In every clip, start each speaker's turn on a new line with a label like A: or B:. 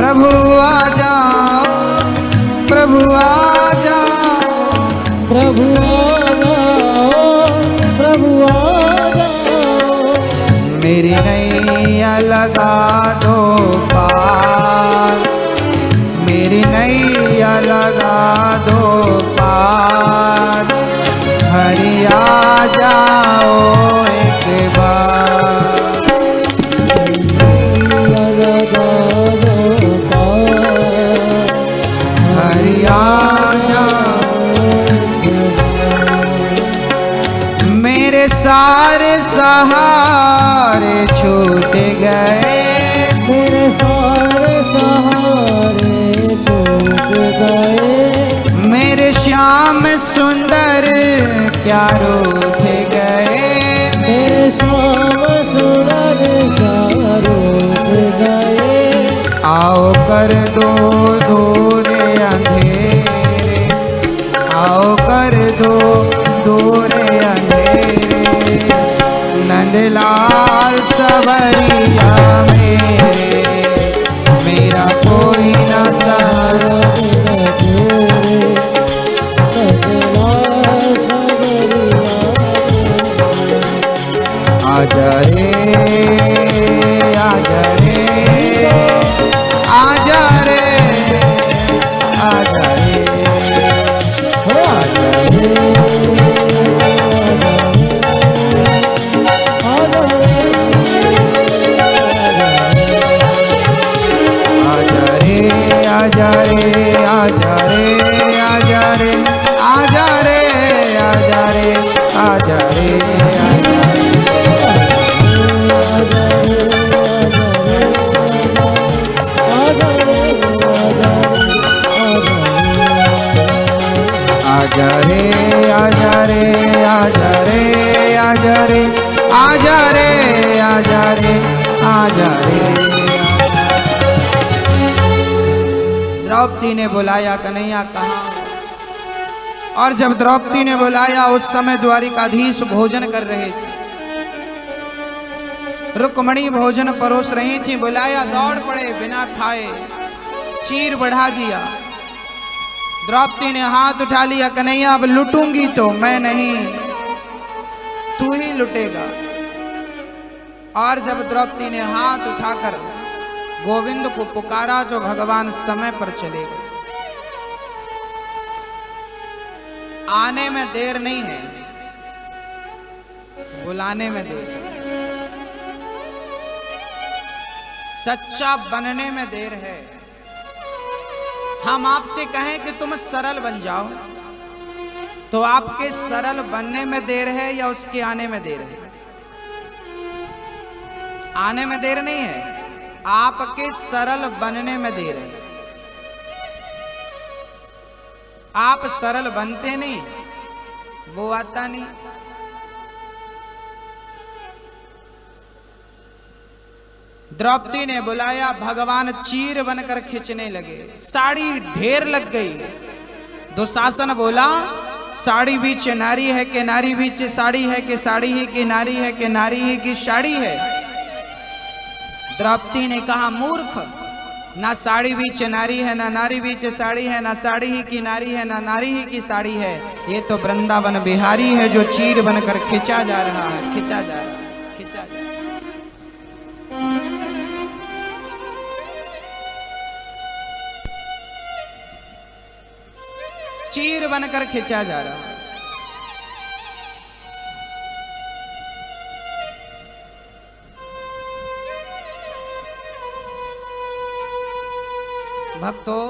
A: प्रभु आ जाओ, प्रभु आ जाओ,
B: प्रभु आ जाओ, प्रभु आ जाओ।
A: मेरी नैया लगा दो पार, मेरी नैया लगा दो पार। हरि आ जाओ एक बार,
B: लगा दो पार।
A: हरि आ जाओ। मेरे सारे सहारे छूट गए,
B: मेरे सारे सहारे छूट गए।
A: मेरे श्याम सुंदर क्या रूठ गए।
B: मेरे श्याम सुंदर क्या रूठ गए।
A: आओ कर दो दूर अंधेरे, आओ कर दो दूर अंधेरे। नंदलाल सवरिया मेरे, मेरा कोई न सहारा। आजा रे, आजा रे, आजा रे, आजा रे, हो आजा रे, आजा रे, आजा रे, आजा रे, आजा रे, आजा रे, आजा रे, आजा रे, आजा रे, आजा रे, आजा रे, आजा रे, आजा रे, आजा रे, आजा रे। द्रौपदी ने बुलाया, कन्हैया कहाँ? और जब द्रौपदी ने बुलाया उस समय द्वारिकाधीश भोजन कर रहे थे, रुक्मणी भोजन परोस रही थी। बुलाया, दौड़ पड़े, बिना खाए चीर बढ़ा दिया। द्रौपदी ने हाथ उठा लिया, कन्हैया अब लूटूंगी तो मैं नहीं, तू ही लुटेगा। और जब द्रौपदी ने हाथ उठाकर गोविंद को पुकारा तो भगवान समय पर चले गए। आने में देर नहीं है, बुलाने में देर है। सच्चा बनने में देर है। हम आपसे कहें कि तुम सरल बन जाओ, तो आपके सरल बनने में देर है या उसके आने में देर है? आने में देर नहीं है, आपके सरल बनने में देर है। आप सरल बनते नहीं, वो आता नहीं। द्रौपदी ने बुलाया, भगवान चीर बनकर खींचने लगे। साड़ी ढेर लग गई। दुशासन बोला, साड़ी बीच नारी है कि नारी बीच साड़ी है कि साड़ी ही की नारी है कि नारी ही की साड़ी है। द्रौपदी ने कहा, मूर्ख, ना साड़ी बीच नारी है, ना नारी बीच साड़ी है, ना साड़ी ही की नारी है, ना नारी ही की साड़ी है। ये तो वृंदावन बिहारी है जो चीर बनकर खिंचा जा रहा है, खिंचा जा रहा है, खिंचा जा रहा है। चीर बनकर खिंचा जा रहा है। भक्तों,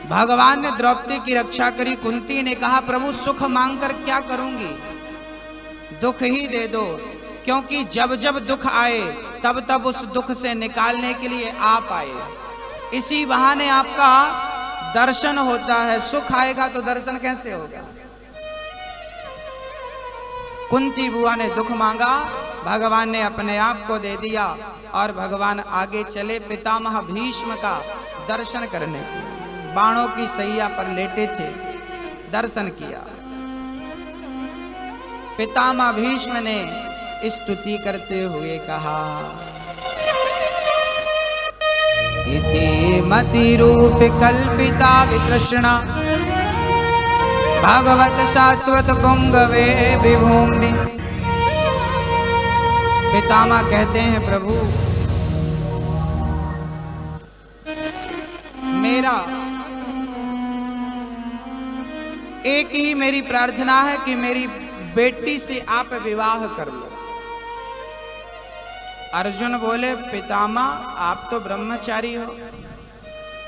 A: भगवान ने द्रौपदी की रक्षा करी। कुंती ने कहा, प्रभु सुख मांगकर क्या करूंगी, दुख ही दे दो, क्योंकि जब जब दुख आए तब तब उस दुख से निकालने के लिए आप आए। इसी बहाने आपका दर्शन होता है। सुख आएगा तो दर्शन कैसे होगा? कुंती बुआ ने दुख मांगा, भगवान ने अपने आप को दे दिया और भगवान आगे चले पितामह भीष्म का दर्शन करने। बाणों की सैया पर लेटे थे, दर्शन किया। पितामह भीष्म ने स्तुति करते हुए कहा, इति मति रूप कल्पिता वितृष्णा भागवत सात्वत पुंगवे विभूम्नि। पितामह कहते हैं, प्रभु मेरा एक ही मेरी प्रार्थना है कि मेरी बेटी से आप विवाह कर लो। अर्जुन बोले, पितामह आप तो ब्रह्मचारी हो,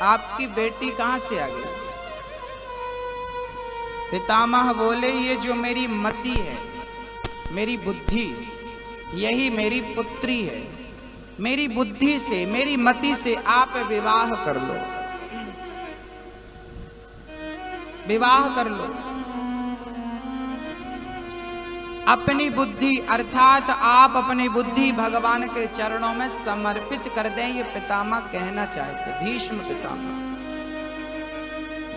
A: आपकी बेटी कहां से आ गई? पितामह बोले, ये जो मेरी मति है, मेरी बुद्धि, यही मेरी पुत्री है। मेरी बुद्धि से, मेरी मति से आप विवाह कर लो, विवाह कर लो। अपनी बुद्धि अर्थात आप अपनी बुद्धि भगवान के चरणों में समर्पित कर दें, ये पितामह कहना चाहते। भीष्म पितामह,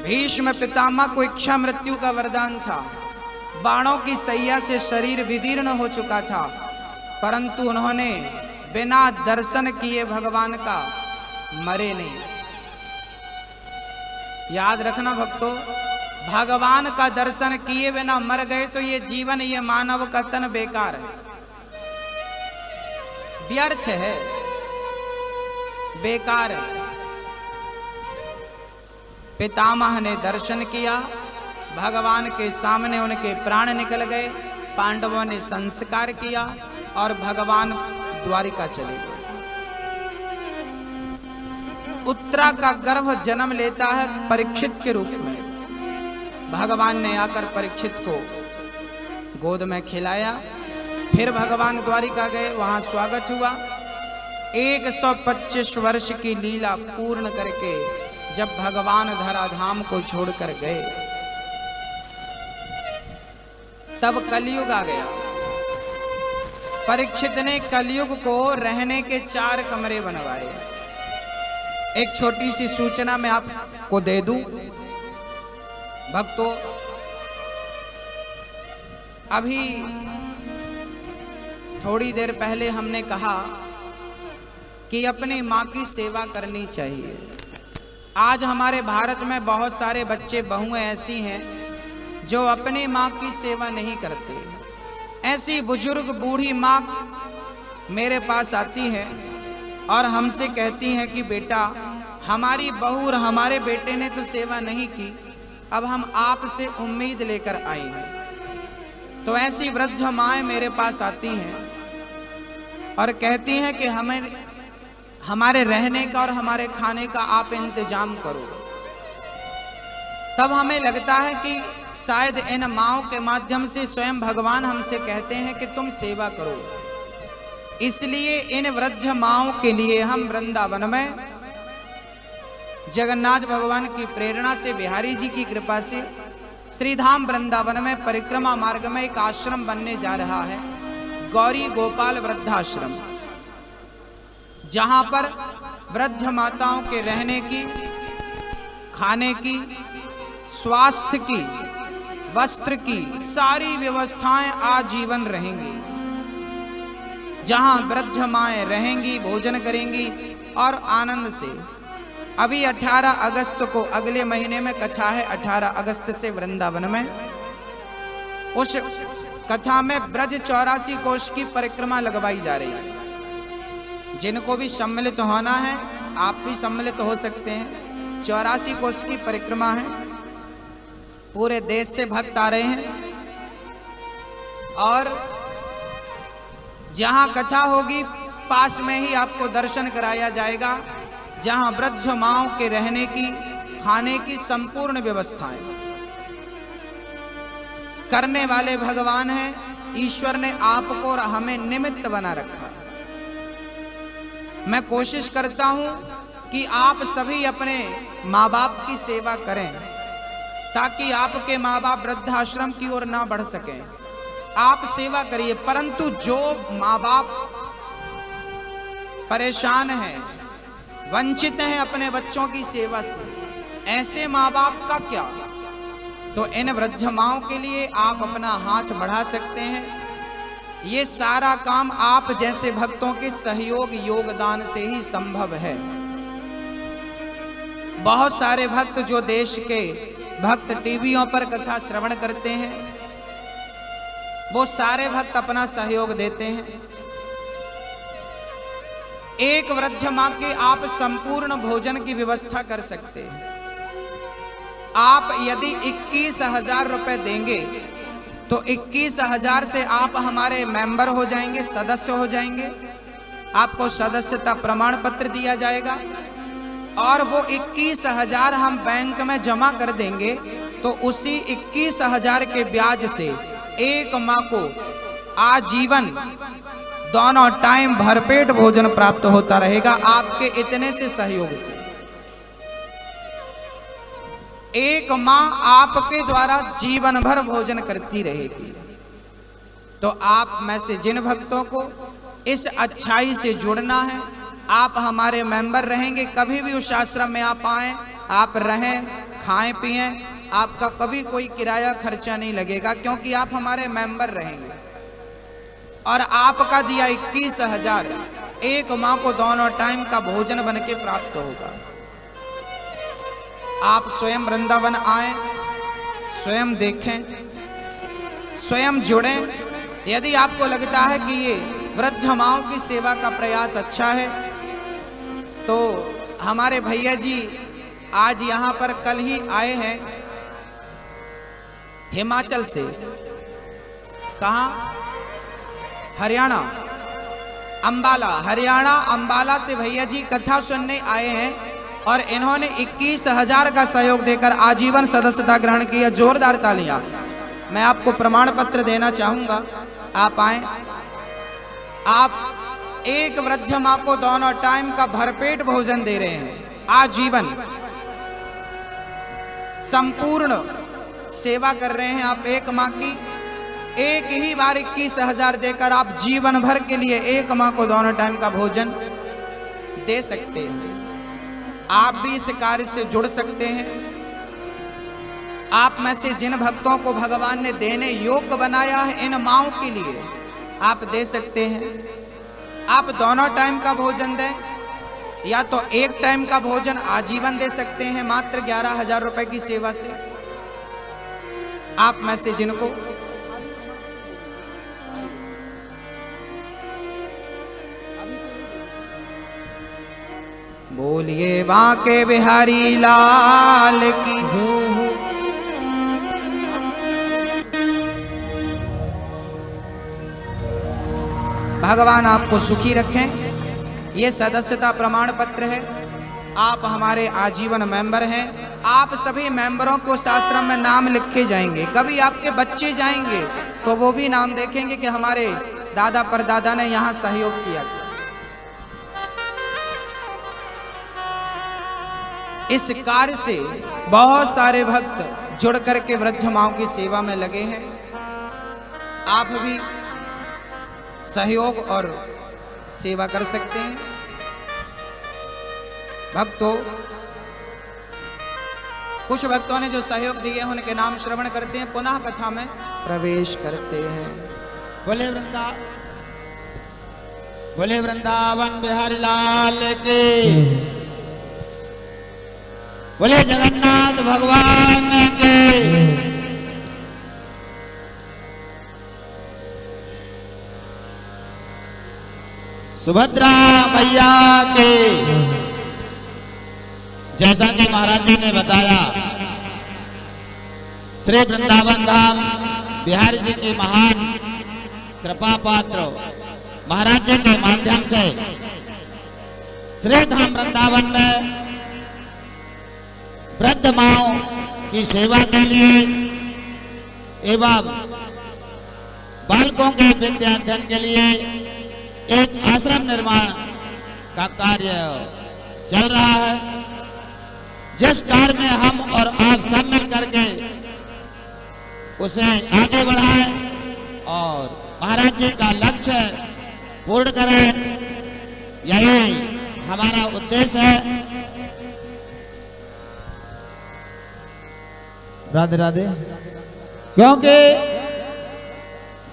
A: भीष्म पितामह को इच्छा मृत्यु का वरदान था। बाणों की सैया से शरीर विदीर्ण हो चुका था, परंतु उन्होंने बिना दर्शन किए भगवान का मरे नहीं। याद रखना भक्तों, भगवान का दर्शन किए बिना मर गए तो ये जीवन, ये मानव का तन बेकार है, व्यर्थ है, बेकार है। पितामह ने दर्शन किया, भगवान के सामने उनके प्राण निकल गए। पांडवों ने संस्कार किया और भगवान द्वारिका चले गए। उत्तरा का गर्भ जन्म लेता है परीक्षित के रूप में। भगवान ने आकर परीक्षित को गोद में खिलाया। फिर भगवान द्वारिका गए, वहां स्वागत हुआ। 125 वर्ष की लीला पूर्ण करके जब भगवान धराधाम को छोड़कर गए, तब कलयुग आ गया। परीक्षित ने कलयुग को रहने के 4 कमरे बनवाए। एक छोटी सी सूचना मैं आपको दे दूं भक्तों, अभी थोड़ी देर पहले हमने कहा कि अपनी माँ की सेवा करनी चाहिए। आज हमारे भारत में बहुत सारे बच्चे बहुएं ऐसी हैं जो अपनी माँ की सेवा नहीं करते। ऐसी बुजुर्ग बूढ़ी माँ मेरे पास आती है और हमसे कहती हैं कि बेटा, हमारी बहू और हमारे बेटे ने तो सेवा नहीं की, अब हम आपसे उम्मीद लेकर आई हैं। तो ऐसी वृद्ध माएँ मेरे पास आती हैं और कहती हैं कि हमें हमारे रहने का और हमारे खाने का आप इंतजाम करो। तब हमें लगता है कि शायद इन माँओं के माध्यम से स्वयं भगवान हमसे कहते हैं कि तुम सेवा करो। इसलिए इन वृद्ध माँओं के लिए हम वृंदावन में जगन्नाथ भगवान की प्रेरणा से, बिहारी जी की कृपा से श्रीधाम वृंदावन में परिक्रमा मार्ग में एक आश्रम बनने जा रहा है, गौरी गोपाल वृद्धाश्रम, जहां पर वृद्ध माताओं के रहने की, खाने की, स्वास्थ्य की, वस्त्र की सारी व्यवस्थाएं आजीवन रहेंगी। जहां वृद्ध माएँ रहेंगी, भोजन करेंगी और आनंद से। अभी 18 अगस्त को, अगले महीने में कथा है 18 अगस्त से वृंदावन में। उस कथा में ब्रज 84 कोष की परिक्रमा लगवाई जा रही है। जिनको भी सम्मिलित होना है आप भी सम्मिलित हो सकते हैं। 84 कोष की परिक्रमा है, पूरे देश से भक्त आ रहे हैं और जहां कथा होगी पास में ही आपको दर्शन कराया जाएगा, जहां वृद्ध माँओं के रहने की, खाने की संपूर्ण व्यवस्थाएं करने वाले भगवान हैं। ईश्वर ने आपको और हमें निमित्त बना रखा। मैं कोशिश करता हूं कि आप सभी अपने माँ बाप की सेवा करें, ताकि आपके माँ बाप वृद्धाश्रम की ओर ना बढ़ सकें। आप सेवा करिए, परंतु जो माँ बाप परेशान हैं, वंचित हैं अपने बच्चों की सेवा से, ऐसे माँ बाप का क्या? तो इन वृद्ध माँओं के लिए आप अपना हाथ बढ़ा सकते हैं। ये सारा काम आप जैसे भक्तों के सहयोग योगदान से ही संभव है। बहुत सारे भक्त जो देश के भक्त टीवियों पर कथा श्रवण करते हैं, वो सारे भक्त अपना सहयोग देते हैं। एक वृद्ध मां के आप संपूर्ण भोजन की व्यवस्था कर सकते हैं। आप यदि 21,000 रुपए देंगे तो 21,000 से आप हमारे मेंबर हो जाएंगे, सदस्य हो जाएंगे। आपको सदस्यता प्रमाण पत्र दिया जाएगा और वो 21,000 हम बैंक में जमा कर देंगे तो उसी 21,000 के ब्याज से एक माह को आजीवन दोनों टाइम भरपेट भोजन प्राप्त होता रहेगा आपके इतने से सहयोग से। एक माँ आपके द्वारा जीवन भर भोजन करती रहेगी। तो आप में से जिन भक्तों को इस अच्छाई से जुड़ना है, आप हमारे मेंबर रहेंगे। कभी भी उस आश्रम में आप आए, आप रहें, खाएं पिएं, आपका कभी कोई किराया खर्चा नहीं लगेगा, क्योंकि आप हमारे मेंबर रहेंगे। और आपका दिया 21,000 एक माह को दोनों टाइम का भोजन बन के प्राप्त होगा। आप स्वयं वृंदावन आए, स्वयं देखें, स्वयं जुड़ें। यदि आपको लगता है कि ये वृद्ध माओं की सेवा का प्रयास अच्छा है, तो हमारे भैया जी आज यहाँ पर कल ही आए हैं हिमाचल से। कहाँ? हरियाणा, अंबाला। हरियाणा अंबाला से भैया जी कथा सुनने आए हैं और इन्होंने 21,000 का सहयोग देकर आजीवन सदस्यता ग्रहण किया। जोरदार तालियां। मैं आपको प्रमाण पत्र देना चाहूंगा, आप आए। आप एक वृद्ध माँ को दोनों टाइम का भरपेट भोजन दे रहे हैं, आजीवन संपूर्ण सेवा कर रहे हैं आप एक माँ की। एक ही बार 21,000 देकर आप जीवन भर के लिए एक माह को दोनों टाइम का भोजन दे सकते हैं। आप भी इस कार्य से जुड़ सकते हैं। आप में से जिन भक्तों को भगवान ने देने योग्य बनाया है इन माओं के लिए, आप दे सकते हैं। आप दोनों टाइम का भोजन दें या तो एक टाइम का भोजन आजीवन दे सकते हैं मात्र 11,000 रुपए की सेवा से। आप में से जिनको बोलिए बांके बिहारी लाल की। भगवान आपको सुखी रखें। ये सदस्यता प्रमाण पत्र है। आप हमारे आजीवन मेंबर हैं। आप सभी मेंबरों को उस आश्रम में नाम लिखे जाएंगे। कभी आपके बच्चे जाएंगे तो वो भी नाम देखेंगे कि हमारे दादा परदादा ने यहाँ सहयोग किया था। इस कार्य से बहुत सारे भक्त जुड़ करके वृद्ध माओं की सेवा में लगे हैं। आप भी सहयोग और सेवा कर सकते हैं। भक्तों, कुछ भक्तों ने जो सहयोग दिए हैं उनके नाम श्रवण करते हैं, पुनः कथा में प्रवेश करते हैं।
C: बोले वृंदावन बिहारी लाल के, बोले जगन्नाथ भगवान के। सुभद्रा मैया के। जैसा कि महाराज जी ने बताया, श्री वृंदावन धाम बिहारी जी की महान कृपा पात्र महाराज जी के माध्यम से श्री धाम वृंदावन में वृद्ध माओं की सेवा के लिए एवं बालकों के विद्याध्ययन के लिए एक आश्रम निर्माण का कार्य चल रहा है, जिस कार्य में हम और आप सब मिल करके उसे आगे बढ़ाएं और महाराज जी का लक्ष्य पूर्ण करें, यही हमारा उद्देश्य है। राधे राधे। क्योंकि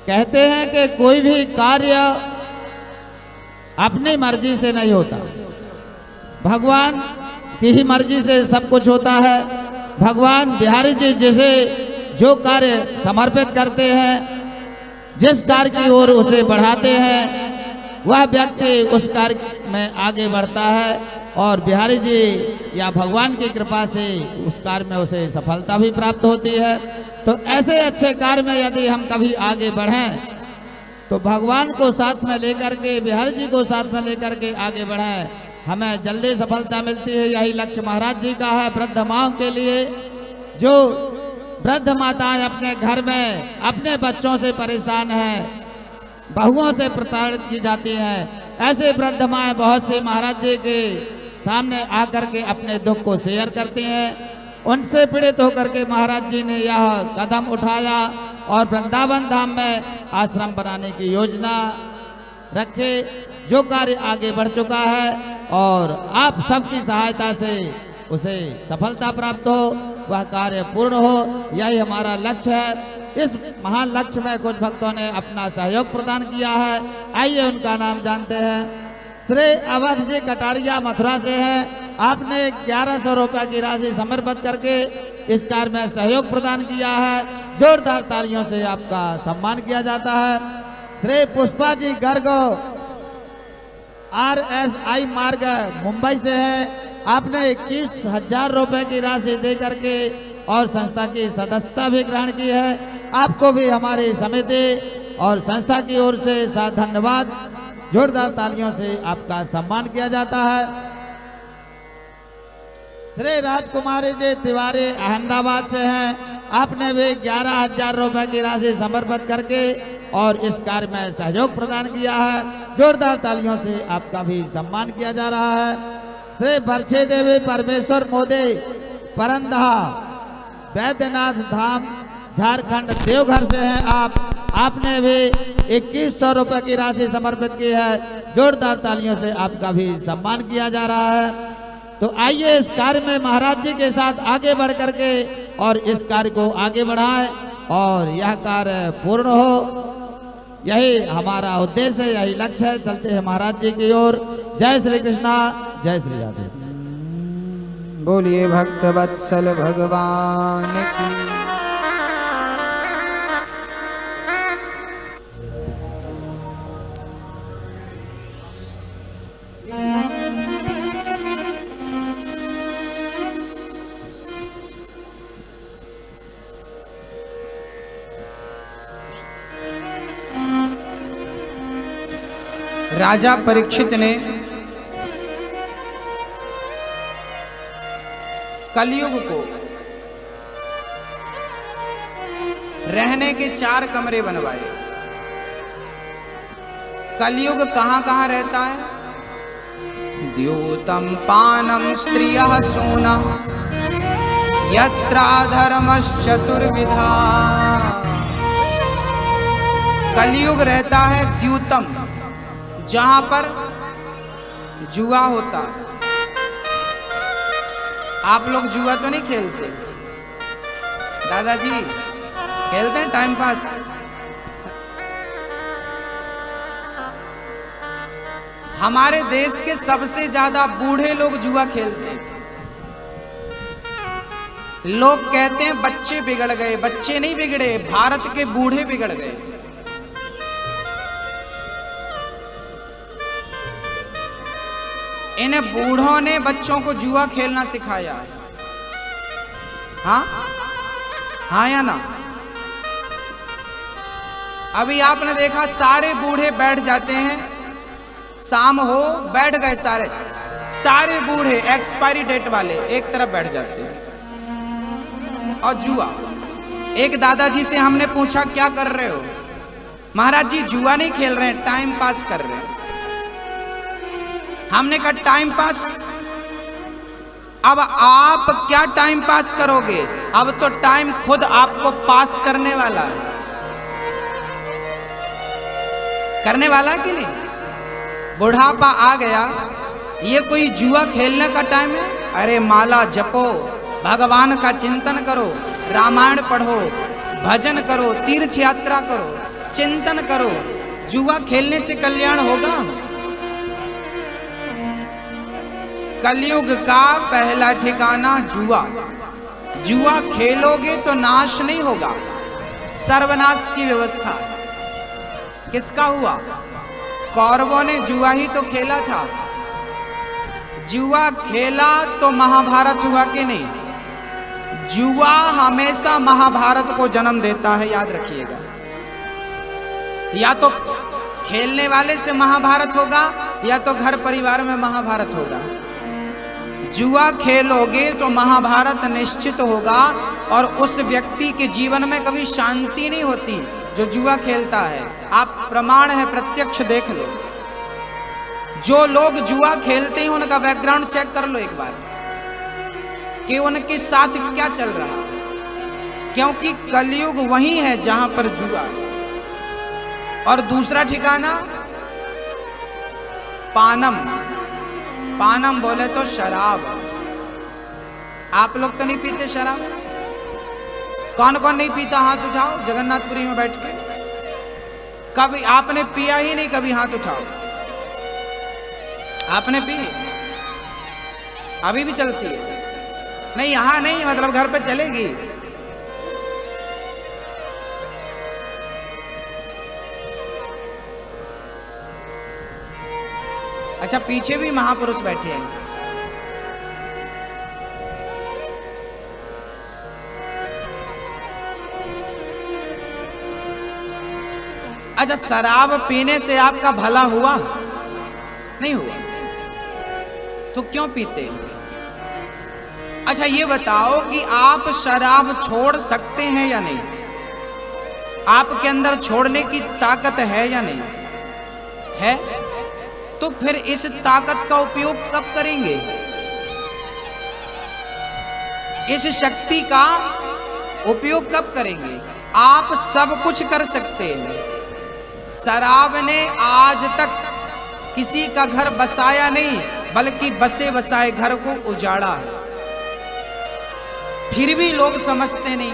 C: कहते हैं कि कोई भी कार्य अपनी मर्जी से नहीं होता, भगवान की ही मर्जी से सब कुछ होता है। भगवान बिहारी जी जिसे जो कार्य समर्पित करते हैं, जिस कार्य की ओर उसे बढ़ाते हैं, वह व्यक्ति उस कार्य में आगे बढ़ता है और बिहारी जी या भगवान की कृपा से उस कार्य में उसे सफलता भी प्राप्त होती है। तो ऐसे अच्छे कार्य में यदि हम कभी आगे बढ़ें तो भगवान को साथ में लेकर के, बिहारी जी को साथ में लेकर के आगे बढ़ें, हमें जल्दी सफलता मिलती है। यही लक्ष्य महाराज जी का है वृद्ध माओं के लिए। जो वृद्ध माताएं अपने घर में अपने बच्चों से परेशान हैं, बहुओं से प्रताड़ित की जाती हैं, ऐसे वृद्ध माएं बहुत से महाराज जी के सामने आकर के अपने दुख को शेयर करती हैं। उनसे पीड़ित होकर के महाराज जी ने यह कदम उठाया और वृंदावन धाम में आश्रम बनाने की योजना रखे, जो कार्य आगे बढ़ चुका है और आप सबकी सहायता से उसे सफलता प्राप्त हो, वह कार्य पूर्ण हो, यही हमारा लक्ष्य है। इस महान लक्ष्य में कुछ भक्तों ने अपना सहयोग प्रदान किया है। आइए उनका नाम जानते हैं। श्री अवध जी कटारिया मथुरा से है। आपने 1100 रुपये की राशि समर्पित करके इस कार्य में सहयोग प्रदान किया है। जोरदार तालियों से आपका सम्मान किया जाता है। श्री पुष्पा जी गर्ग RSI मार्ग मुंबई से है। आपने 21,000 रुपये की राशि दे करके और संस्था की सदस्यता भी ग्रहण की है। आपको भी हमारी समिति और संस्था की ओर से धन्यवाद। जोरदार तालियों से आपका सम्मान किया जाता है। श्री राजकुमारी जी तिवारी अहमदाबाद से हैं। आपने भी 11,000 रुपये की राशि समर्पित करके और इस कार्य में सहयोग प्रदान किया है। जोरदार तालियों से आपका भी सम्मान किया जा रहा है। श्री बरछे देवी परमेश्वर मोदी परंदहा वैद्यनाथ धाम झारखंड देवघर से हैं आपने भी 2100 रुपये की राशि समर्पित की है। जोरदार तालियों से आपका भी सम्मान किया जा रहा है। तो आइए इस कार्य में महाराज जी के साथ आगे बढ़ करके और इस कार्य को आगे बढ़ाएं और यह कार्य पूर्ण हो, यही हमारा उद्देश्य है, यही लक्ष्य है। चलते हैं महाराज जी की ओर। जय श्री कृष्णा, जय श्री राधे।
A: बोलिए भक्त वत्सल भगवान की। राजा परीक्षित ने कलयुग को रहने के 4 कमरे बनवाए। कलयुग कहां कहां रहता है? द्यूतम पानम स्त्रियः सूना यत्रा धर्मश्चतुर्विधा। कलयुग रहता है द्यूतम, जहां पर जुआ होता है। आप लोग जुआ तो नहीं खेलते? दादाजी खेलते हैं टाइम पास? हमारे देश के सबसे ज्यादा बूढ़े लोग जुआ खेलते हैं। लोग कहते हैं बच्चे बिगड़ गए। बच्चे नहीं बिगड़े, भारत के बूढ़े बिगड़ गए। इन बूढ़ों ने बच्चों को जुआ खेलना सिखाया। हाँ हाँ या ना? अभी आपने देखा सारे बूढ़े बैठ जाते हैं, शाम हो बैठ गए सारे बूढ़े एक्सपायरी डेट वाले एक तरफ बैठ जाते हैं और जुआ। एक दादाजी से हमने पूछा क्या कर रहे हो? महाराज जी जुआ नहीं खेल रहे हैं, टाइम पास कर रहे हैं। हमने कहा टाइम पास? अब आप क्या टाइम पास करोगे? अब तो टाइम खुद आपको पास करने वाला है। करने वाला कि नहीं? बुढ़ापा आ गया, ये कोई जुआ खेलने का टाइम है? अरे माला जपो, भगवान का चिंतन करो, रामायण पढ़ो, भजन करो, तीर्थ यात्रा करो। चिंतन करो, जुआ खेलने से कल्याण होगा? कलयुग का पहला ठिकाना जुआ। जुआ खेलोगे तो नाश नहीं होगा, सर्वनाश की व्यवस्था है। किसका हुआ? कौरवों ने जुआ ही तो खेला था। जुआ खेला तो महाभारत हुआ कि नहीं? जुआ हमेशा महाभारत को जन्म देता है, याद रखिएगा। या तो खेलने वाले से महाभारत होगा या तो घर परिवार में महाभारत होगा। जुआ खेलोगे तो महाभारत निश्चित होगा और उस व्यक्ति के जीवन में कभी शांति नहीं होती जो जुआ खेलता है। आप प्रमाण है, प्रत्यक्ष देख लो। जो लोग जुआ खेलते हैं उनका बैकग्राउंड चेक कर लो एक बार कि उनके साथ क्या चल रहा है, क्योंकि कलयुग वही है जहां पर जुआ है। और दूसरा ठिकाना पानम। पानम बोले तो शराब। आप लोग तो नहीं पीते शराब? कौन कौन नहीं पीता हाथ उठाओ जगन्नाथपुरी में बैठ के। कभी आपने पिया ही नहीं, कभी हाथ उठाओ। आपने पी? अभी भी चलती है? नहीं, यहां नहीं, मतलब घर पे चलेगी। अच्छा, पीछे भी महापुरुष बैठे हैं। अच्छा, शराब पीने से आपका भला हुआ? नहीं हुआ। तो क्यों पीते? अच्छा, ये बताओ कि आप शराब छोड़ सकते हैं या नहीं? आपके अंदर छोड़ने की ताकत है या नहीं है? तो फिर इस ताकत का उपयोग कब करेंगे? इस शक्ति का उपयोग कब करेंगे? आप सब कुछ कर सकते हैं। शराब ने आज तक किसी का घर बसाया नहीं, बल्कि बसे बसाए घर को उजाड़ा है। फिर भी लोग समझते नहीं।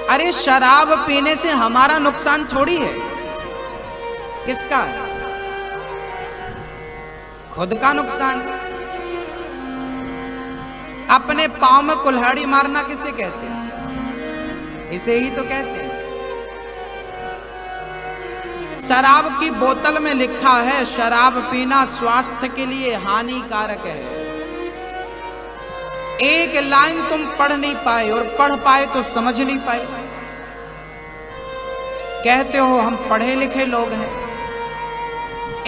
A: अरे शराब पीने से हमारा नुकसान थोड़ी है। किसका है? खुद का नुकसान। अपने पांव में कुल्हाड़ी मारना किसे कहते हैं? इसे ही तो कहते हैं। शराब की बोतल में लिखा है शराब पीना स्वास्थ्य के लिए हानिकारक है। एक लाइन तुम पढ़ नहीं पाए और पढ़ पाए तो समझ नहीं पाए। कहते हो हम पढ़े लिखे लोग हैं।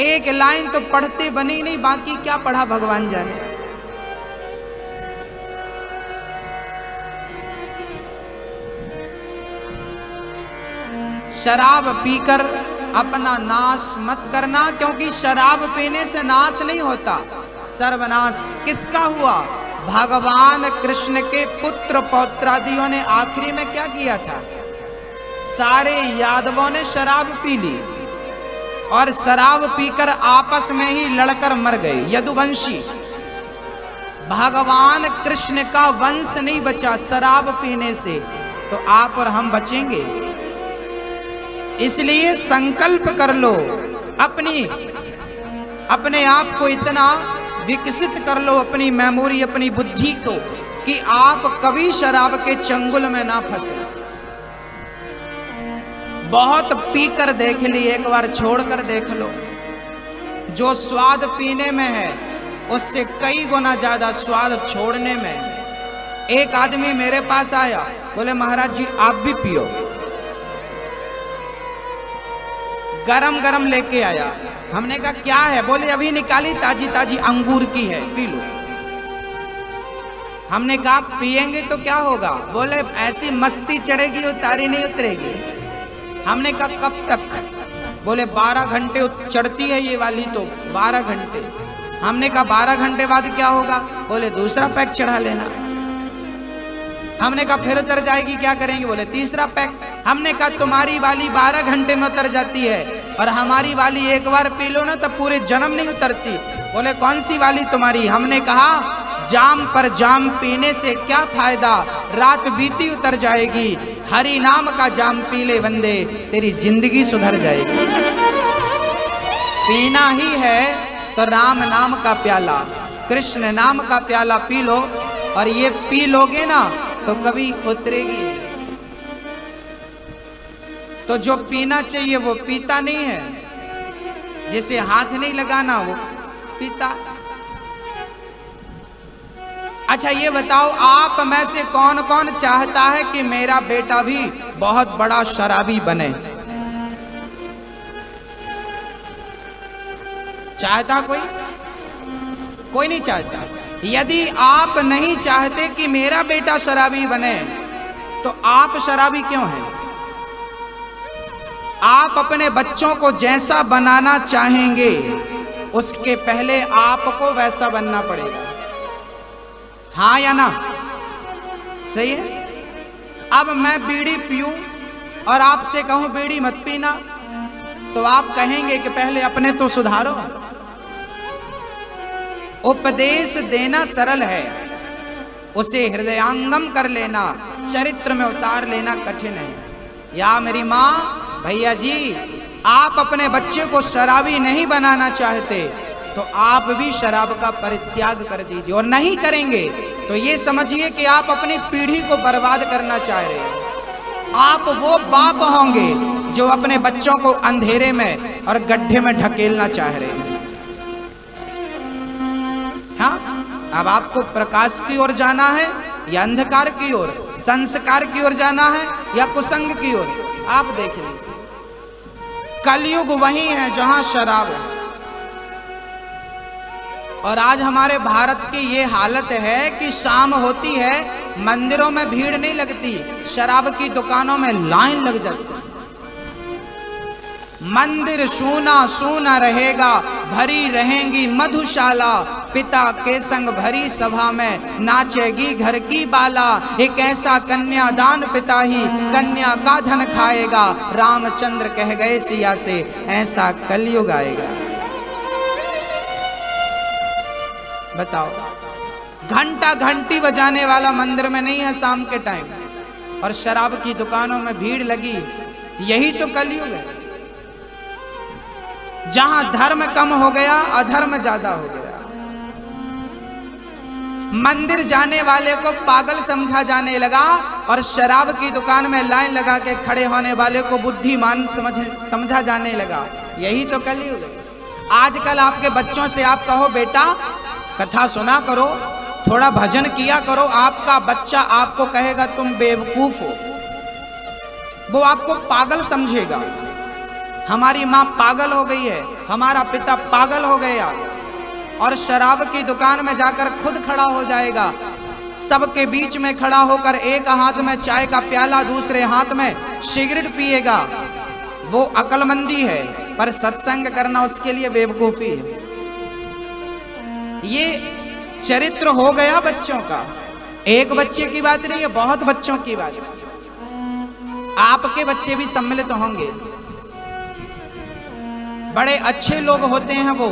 A: एक लाइन तो पढ़ते बनी नहीं, बाकी क्या पढ़ा भगवान जाने। शराब पीकर अपना नाश मत करना, क्योंकि शराब पीने से नाश नहीं होता, सर्वनाश किसका हुआ? भगवान कृष्ण के पुत्र पौत्रादियों ने आखिरी में क्या किया था? सारे यादवों ने शराब पी ली और शराब पीकर आपस में ही लड़कर मर गए। यदुवंशी। भगवान कृष्ण का वंश नहीं बचा शराब पीने से, तो आप और हम बचेंगे? इसलिए संकल्प कर लो, अपने आप को इतना विकसित कर लो, अपनी मेमोरी, अपनी बुद्धि को, कि आप कभी शराब के चंगुल में ना फंसे। बहुत पीकर देख ली, एक बार छोड़कर देख लो। जो स्वाद पीने में है उससे कई गुना ज्यादा स्वाद छोड़ने में है। एक आदमी मेरे पास आया, बोले महाराज जी आप भी पियो। गरम गरम लेके आया। हमने कहा क्या है? बोले अभी निकाली, ताजी ताजी अंगूर की है, पी लो। हमने कहा पिएंगे तो क्या होगा? बोले ऐसी मस्ती चढ़ेगी, उतारी नहीं उतरेगी। हमने कहा कब तक? बोले 12 घंटे चढ़ती है ये वाली तो 12 घंटे। हमने कहा 12 घंटे बाद क्या होगा? बोले दूसरा पैक चढ़ा लेना। हमने कहा फिर उतर जाएगी, क्या करेंगे? बोले तीसरा पैक। हमने कहा तुम्हारी वाली 12 घंटे में उतर जाती है और हमारी वाली एक बार पी लो ना तो पूरे जन्म नहीं उतरती। बोले कौन सी वाली तुम्हारी? हमने कहा जाम पर जाम पीने से क्या फायदा, रात बीती उतर जाएगी। हरि नाम का जाम पी ले बंदे, तेरी जिंदगी सुधर जाएगी। पीना ही है तो राम नाम का प्याला, कृष्ण नाम का प्याला पी लो, और ये पी लोगे ना तो कभी उतरेगी नहीं। तो जो पीना चाहिए वो पीता नहीं है, जिसे हाथ नहीं लगाना वो पीता। अच्छा ये बताओ, आप में से कौन कौन चाहता है कि मेरा बेटा भी बहुत बड़ा शराबी बने? चाहता कोई? कोई नहीं चाहता। यदि आप नहीं चाहते कि मेरा बेटा शराबी बने तो आप शराबी क्यों हैं? आप अपने बच्चों को जैसा बनाना चाहेंगे उसके पहले आपको वैसा बनना पड़ेगा। हाँ या ना? सही है। अब मैं बीड़ी पीऊं और आपसे कहूं बीड़ी मत पीना, तो आप कहेंगे कि पहले अपने तो सुधारो। उपदेश देना सरल है, उसे हृदयांगम कर लेना, चरित्र में उतार लेना कठिन है। या मेरी माँ, भैया जी, आप अपने बच्चे को शराबी नहीं बनाना चाहते तो आप भी शराब का परित्याग कर दीजिए, और नहीं करेंगे तो ये समझिए कि आप अपनी पीढ़ी को बर्बाद करना चाह रहे हैं। आप वो बाप होंगे जो अपने बच्चों को अंधेरे में और गड्ढे में ढकेलना चाह रहे हैं। हाँ, अब आपको प्रकाश की ओर जाना है या अंधकार की ओर, संस्कार की ओर जाना है या कुसंग की ओर? आप देख लीजिए। कलयुग वही है जहां शराब है, और आज हमारे भारत की ये हालत है कि शाम होती है, मंदिरों में भीड़ नहीं लगती, शराब की दुकानों में लाइन लग जाती है। मंदिर सूना सूना रहेगा, भरी रहेंगी मधुशाला, पिता के संग भरी सभा में नाचेगी घर की बाला। एक ऐसा कन्यादान पिता ही कन्या का धन खाएगा, रामचंद्र कह गए सिया से ऐसा कलयुग आएगा। बताओ, घंटा घंटी बजाने वाला मंदिर में नहीं है शाम के टाइम, और शराब की दुकानों में भीड़ लगी। यही तो कलयुग है, जहां धर्म कम हो गया अधर्म ज्यादा हो गया। मंदिर जाने वाले को पागल समझा जाने लगा, और शराब की दुकान में लाइन लगा के खड़े होने वाले को बुद्धिमान समझा जाने लगा। यही तो कलयुग है। आजकल आपके बच्चों से आप कहो बेटा कथा सुना करो, थोड़ा भजन किया करो, आपका बच्चा आपको कहेगा तुम बेवकूफ हो, वो आपको पागल समझेगा। हमारी माँ पागल हो गई है, हमारा पिता पागल हो गया, और शराब की दुकान में जाकर खुद खड़ा हो जाएगा, सबके बीच में खड़ा होकर एक हाथ में चाय का प्याला, दूसरे हाथ में सिगरेट पिएगा। वो अक्लमंदी है, पर सत्संग करना उसके लिए बेवकूफी है। ये चरित्र हो गया बच्चों का। एक बच्चे की बात नहीं है, बहुत बच्चों की बात। आपके बच्चे भी सम्मिलित होंगे। बड़े अच्छे लोग होते हैं वो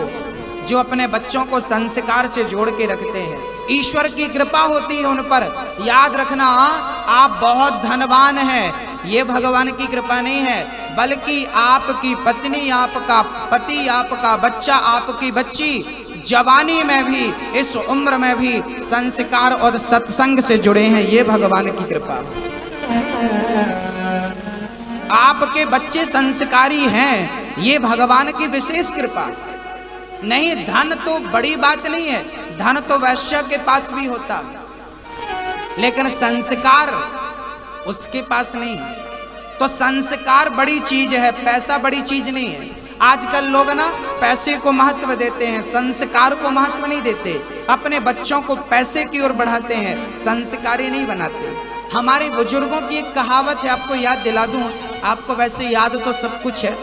A: जो अपने बच्चों को संस्कार से जोड़ के रखते हैं। ईश्वर की कृपा होती है उन पर। याद रखना, आप बहुत धनवान हैं, ये भगवान की कृपा नहीं है, बल्कि आपकी पत्नी, आपका पति, आपका बच्चा, आपकी बच्ची जवानी में भी, इस उम्र में भी संस्कार और सत्संग से जुड़े हैं। ये भगवान की कृपा। आपके बच्चे संस्कारी हैं, ये भगवान की विशेष कृपा। नहीं, धन तो बड़ी बात नहीं है, धन तो वैश्य के पास भी होता, लेकिन संस्कार उसके पास नहीं है। तो संस्कार बड़ी चीज है, पैसा बड़ी चीज नहीं है। आजकल लोग ना पैसे को महत्व देते हैं, संस्कार को महत्व नहीं देते। अपने बच्चों को पैसे की ओर बढ़ाते हैं, संस्कारी नहीं बनाते। हमारे बुजुर्गों की एक कहावत है, आपको याद दिला दूं, आपको वैसे याद तो सब कुछ है।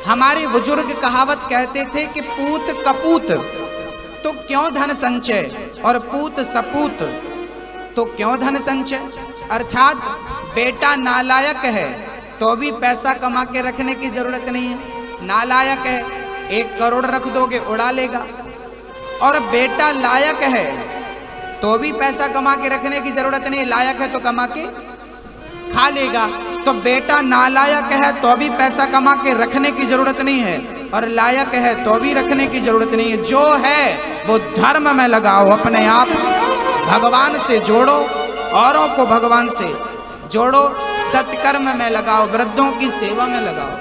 A: हमारे बुजुर्ग कहावत कहते थे कि पूत कपूत तो क्यों धन संचय, और पूत सपूत तो क्यों धन संचय। अर्थात बेटा नालायक है तो भी पैसा कमा के रखने की जरूरत नहीं है। नालायक है, 1 करोड़ रख दोगे उड़ा लेगा, और बेटा लायक है तो भी पैसा कमा के रखने की जरूरत नहीं, लायक है तो कमा के खा लेगा। तो बेटा नालायक है तो भी पैसा कमा के रखने की जरूरत नहीं है, और लायक है तो भी रखने की जरूरत नहीं है। जो है वो धर्म में लगाओ, अपने आप भगवान से जोड़ो, औरों को भगवान से जोड़ो, सत्कर्म में लगाओ, वृद्धों की सेवा में लगाओ,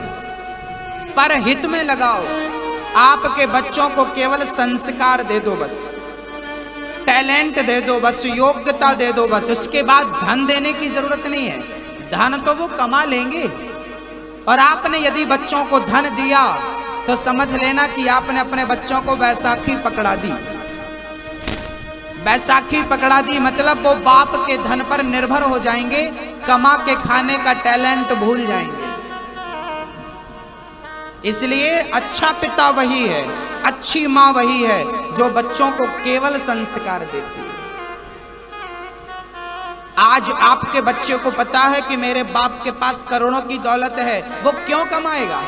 A: पर हित में लगाओ। आपके बच्चों को केवल संस्कार दे दो, बस टैलेंट दे दो, बस योग्यता दे दो, बस उसके बाद धन देने की जरूरत नहीं है। धन तो वो कमा लेंगे। और आपने यदि बच्चों को धन दिया तो समझ लेना कि आपने अपने बच्चों को बैसाखी पकड़ा दी। बैसाखी पकड़ा दी मतलब वो बाप के धन पर निर्भर हो जाएंगे, कमा के खाने का टैलेंट भूल जाएंगे। इसलिए अच्छा पिता वही है, अच्छी माँ वही है जो बच्चों को केवल संस्कार देती है। आज आपके बच्चे को पता है कि मेरे बाप के पास करोड़ों की दौलत है, वो क्यों कमाएगा?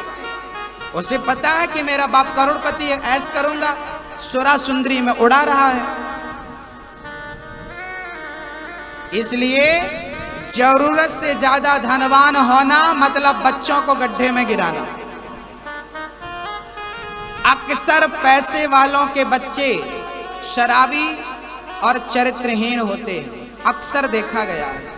A: उसे पता है कि मेरा बाप करोड़पति है, ऐश करूंगा, सुरा सुंदरी में उड़ा रहा है। इसलिए जरूरत से ज्यादा धनवान होना मतलब बच्चों को गड्ढे में गिराना। अक्सर पैसे वालों के बच्चे शराबी और चरित्रहीन होते हैं, अक्सर देखा गया है।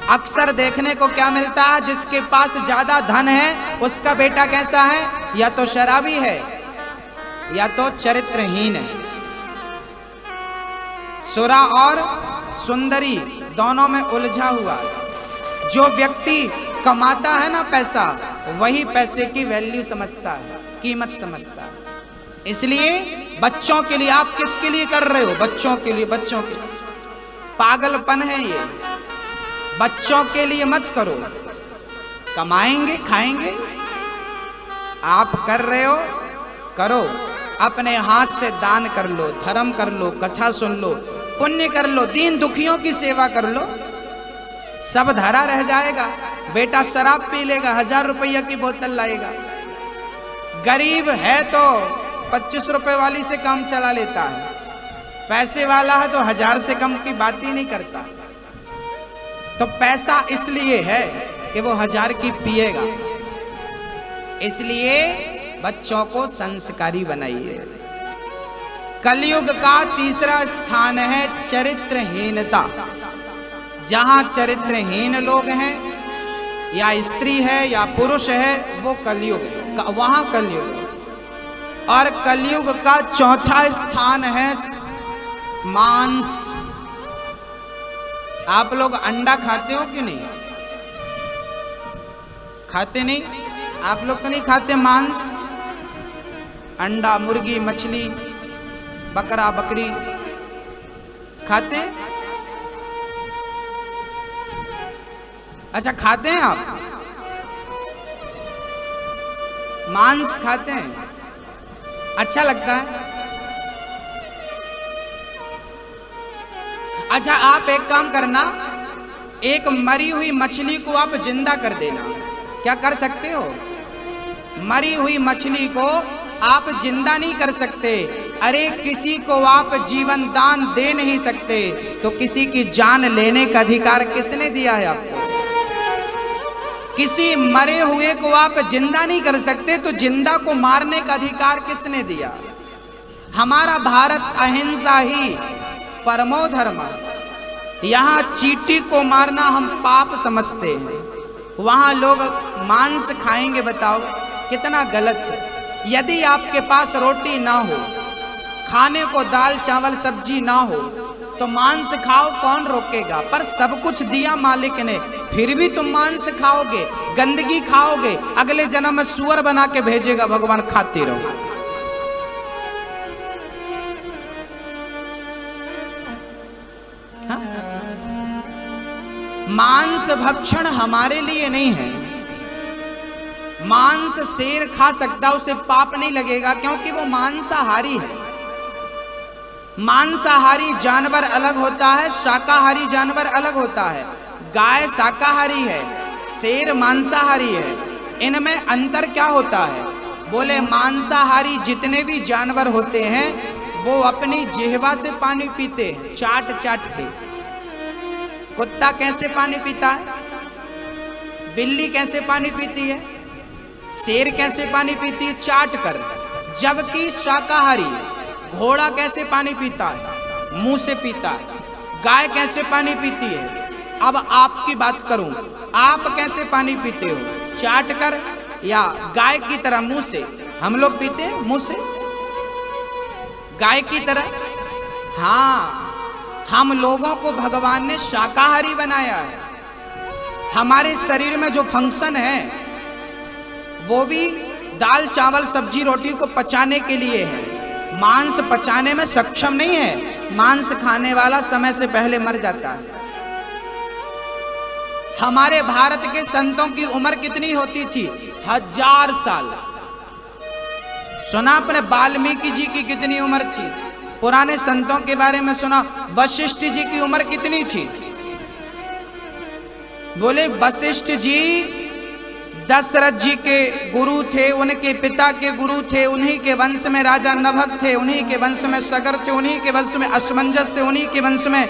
A: अक्सर देखने को क्या मिलता है, जिसके पास ज्यादा धन है उसका बेटा कैसा है, या तो शराबी है या तो चरित्रहीन है। सुरा और सुंदरी दोनों में उलझा हुआ है। जो व्यक्ति कमाता है ना पैसा, वही पैसे की वैल्यू समझता है, कीमत समझता है। इसलिए बच्चों के लिए आप किसके लिए कर रहे हो? बच्चों के लिए। बच्चों के पागलपन है ये, बच्चों के लिए मत करो। कमाएंगे खाएंगे, आप कर रहे हो करो, अपने हाथ से दान कर लो, धर्म कर लो, कथा सुन लो, पुण्य कर लो, दीन दुखियों की सेवा कर लो, सब धरा रह जाएगा। बेटा शराब पी लेगा, 1000 रुपया की बोतल लाएगा, गरीब है तो 25 रुपए वाली से काम चला लेता है, पैसे वाला है तो 1000 से कम की बात ही नहीं करता। तो पैसा इसलिए है कि वो 1000 की पिएगा। इसलिए बच्चों को संस्कारी बनाइए। कलयुग का तीसरा स्थान है चरित्रहीनता। जहां चरित्रहीन लोग हैं, या स्त्री है या पुरुष है, वो कलयुग है, वहां कलयुग है। और कलयुग का चौथा स्थान है मांस। आप लोग अंडा खाते हो कि नहीं? खाते नहीं? आप लोग तो नहीं खाते मांस? अंडा, मुर्गी, मछली, बकरा, बकरी खाते? अच्छा खाते हैं आप? मांस खाते हैं? अच्छा लगता है? अच्छा आप एक काम करना, एक मरी हुई मछली को आप जिंदा कर देना। क्या कर सकते हो? मरी हुई मछली को आप जिंदा नहीं कर सकते। अरे किसी को आप जीवन दान दे नहीं सकते, तो किसी की जान लेने का अधिकार किसने दिया है आपको? किसी मरे हुए को आप जिंदा नहीं कर सकते, तो जिंदा को मारने का अधिकार किसने दिया? हमारा भारत अहिंसा ही परमो धर्म। यहाँ चींटी को मारना हम पाप समझते हैं, वहाँ लोग मांस खाएंगे। बताओ कितना गलत है। यदि आपके पास रोटी ना हो, खाने को दाल चावल सब्जी ना हो, तो मांस खाओ, कौन रोकेगा? पर सब कुछ दिया मालिक ने, फिर भी तुम मांस खाओगे, गंदगी खाओगे, अगले जन्म में सुअर बना के भेजेगा भगवान, खाते रहो। मांस भक्षण हमारे लिए नहीं है। मांस शेर खा सकता, उसे पाप नहीं लगेगा, क्योंकि वो मांसाहारी है। मांसाहारी जानवर अलग होता है, शाकाहारी जानवर अलग होता है। गाय शाकाहारी है, शेर मांसाहारी है। इनमें अंतर क्या होता है? बोले मांसाहारी जितने भी जानवर होते हैं वो अपनी जिह्वा से पानी पीते हैं, चाट चाट के। कुत्ता कैसे पानी पीता है? बिल्ली कैसे पानी पीती है, शेर कैसे पानी पीती है, चाट कर। जबकि शाकाहारी घोड़ा कैसे पानी पीता है, मुंह से पीता है। गाय कैसे पानी पीती है। अब आपकी बात करूं, आप कैसे पानी पीते हो, चाट कर या गाय की तरह मुंह से? हम लोग पीते हैं मुंह से, गाय की तरह। हाँ, हम लोगों को भगवान ने शाकाहारी बनाया है। हमारे शरीर में जो फंक्शन है वो भी दाल चावल सब्जी रोटी को पचाने के लिए है। मांस पचाने में सक्षम नहीं है। मांस खाने वाला समय से पहले मर जाता है। हमारे भारत के संतों की उम्र कितनी होती थी? 1000 साल। सुना आपने वाल्मीकि जी की कितनी उम्र थी? पुराने संतों के बारे में सुना, वशिष्ठ जी की उम्र कितनी थी? बोले वशिष्ठ जी दशरथ जी के गुरु थे, उनके पिता के गुरु थे, उन्हीं के वंश में राजा नभग थे, उन्हीं के वंश में सगर थे, उन्हीं के वंश में असमंजस थे, उन्हीं के वंश में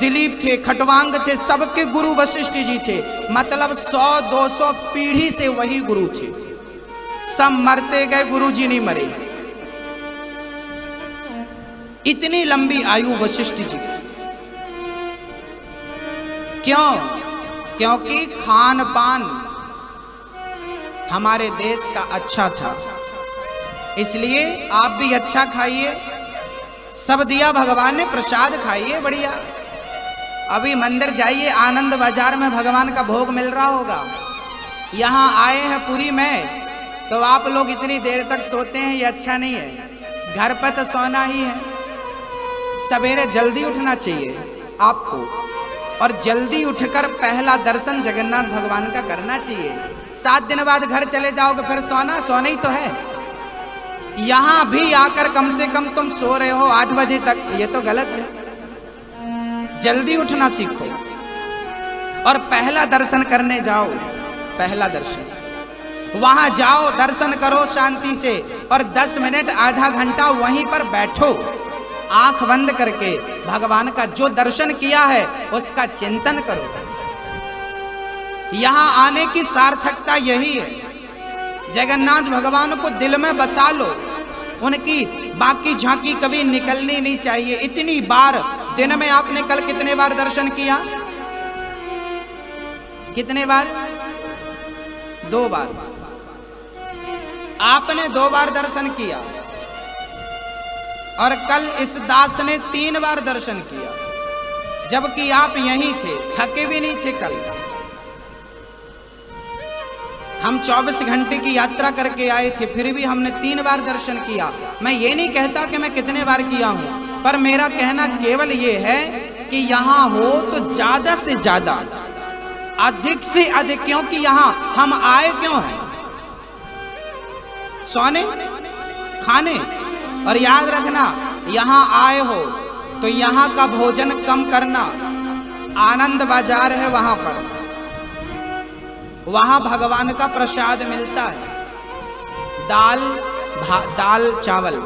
A: दिलीप थे, खटवांग थे, सबके गुरु वशिष्ठ जी थे। मतलब 100-200 पीढ़ी से वही गुरु थे। सब मरते गए, गुरु जी नहीं मरे। इतनी लंबी आयु वशिष्ठ जी की। क्यों? क्योंकि खान पान हमारे देश का अच्छा था। इसलिए आप भी अच्छा खाइए। सब दिया भगवान ने, प्रसाद खाइए बढ़िया। अभी मंदिर जाइए, आनंद बाजार में भगवान का भोग मिल रहा होगा। यहाँ आए हैं पुरी में तो आप लोग इतनी देर तक सोते हैं, ये अच्छा नहीं है। घर पर तो सोना ही है। सवेरे जल्दी उठना चाहिए आपको, और जल्दी उठकर पहला दर्शन जगन्नाथ भगवान का करना चाहिए। 7 दिन बाद घर चले जाओगे फिर सोना ही तो है। यहां भी आकर कम से कम तुम सो रहे हो 8 बजे तक, ये तो गलत है। जल्दी उठना सीखो और पहला दर्शन करने जाओ। पहला दर्शन, वहां जाओ, दर्शन करो शांति से, और 10 मिनट आधा घंटा वहीं पर बैठो, आंख बंद करके भगवान का जो दर्शन किया है उसका चिंतन करो। यहां आने की सार्थकता यही है। जगन्नाथ भगवान को दिल में बसा लो। उनकी बाकी झांकी कभी निकलनी नहीं चाहिए। इतनी बार दिन में आपने कल कितने बार दर्शन किया? कितने बार? 2 बार। आपने 2 बार दर्शन किया और कल इस दास ने 3 बार दर्शन किया, जबकि आप यहीं थे, थके भी नहीं थे। कल हम 24 घंटे की यात्रा करके आए थे, फिर भी हमने 3 बार दर्शन किया। मैं ये नहीं कहता कि मैं कितने बार किया हूं, पर मेरा कहना केवल ये है कि यहां हो तो ज्यादा से ज्यादा, अधिक से अधिक, क्योंकि यहां हम आए क्यों हैं? सोने, खाने। और याद रखना, यहां आए हो तो यहां का भोजन कम करना। आनंद बाजार है, वहां पर, वहां भगवान का प्रसाद मिलता है, दाल चावल।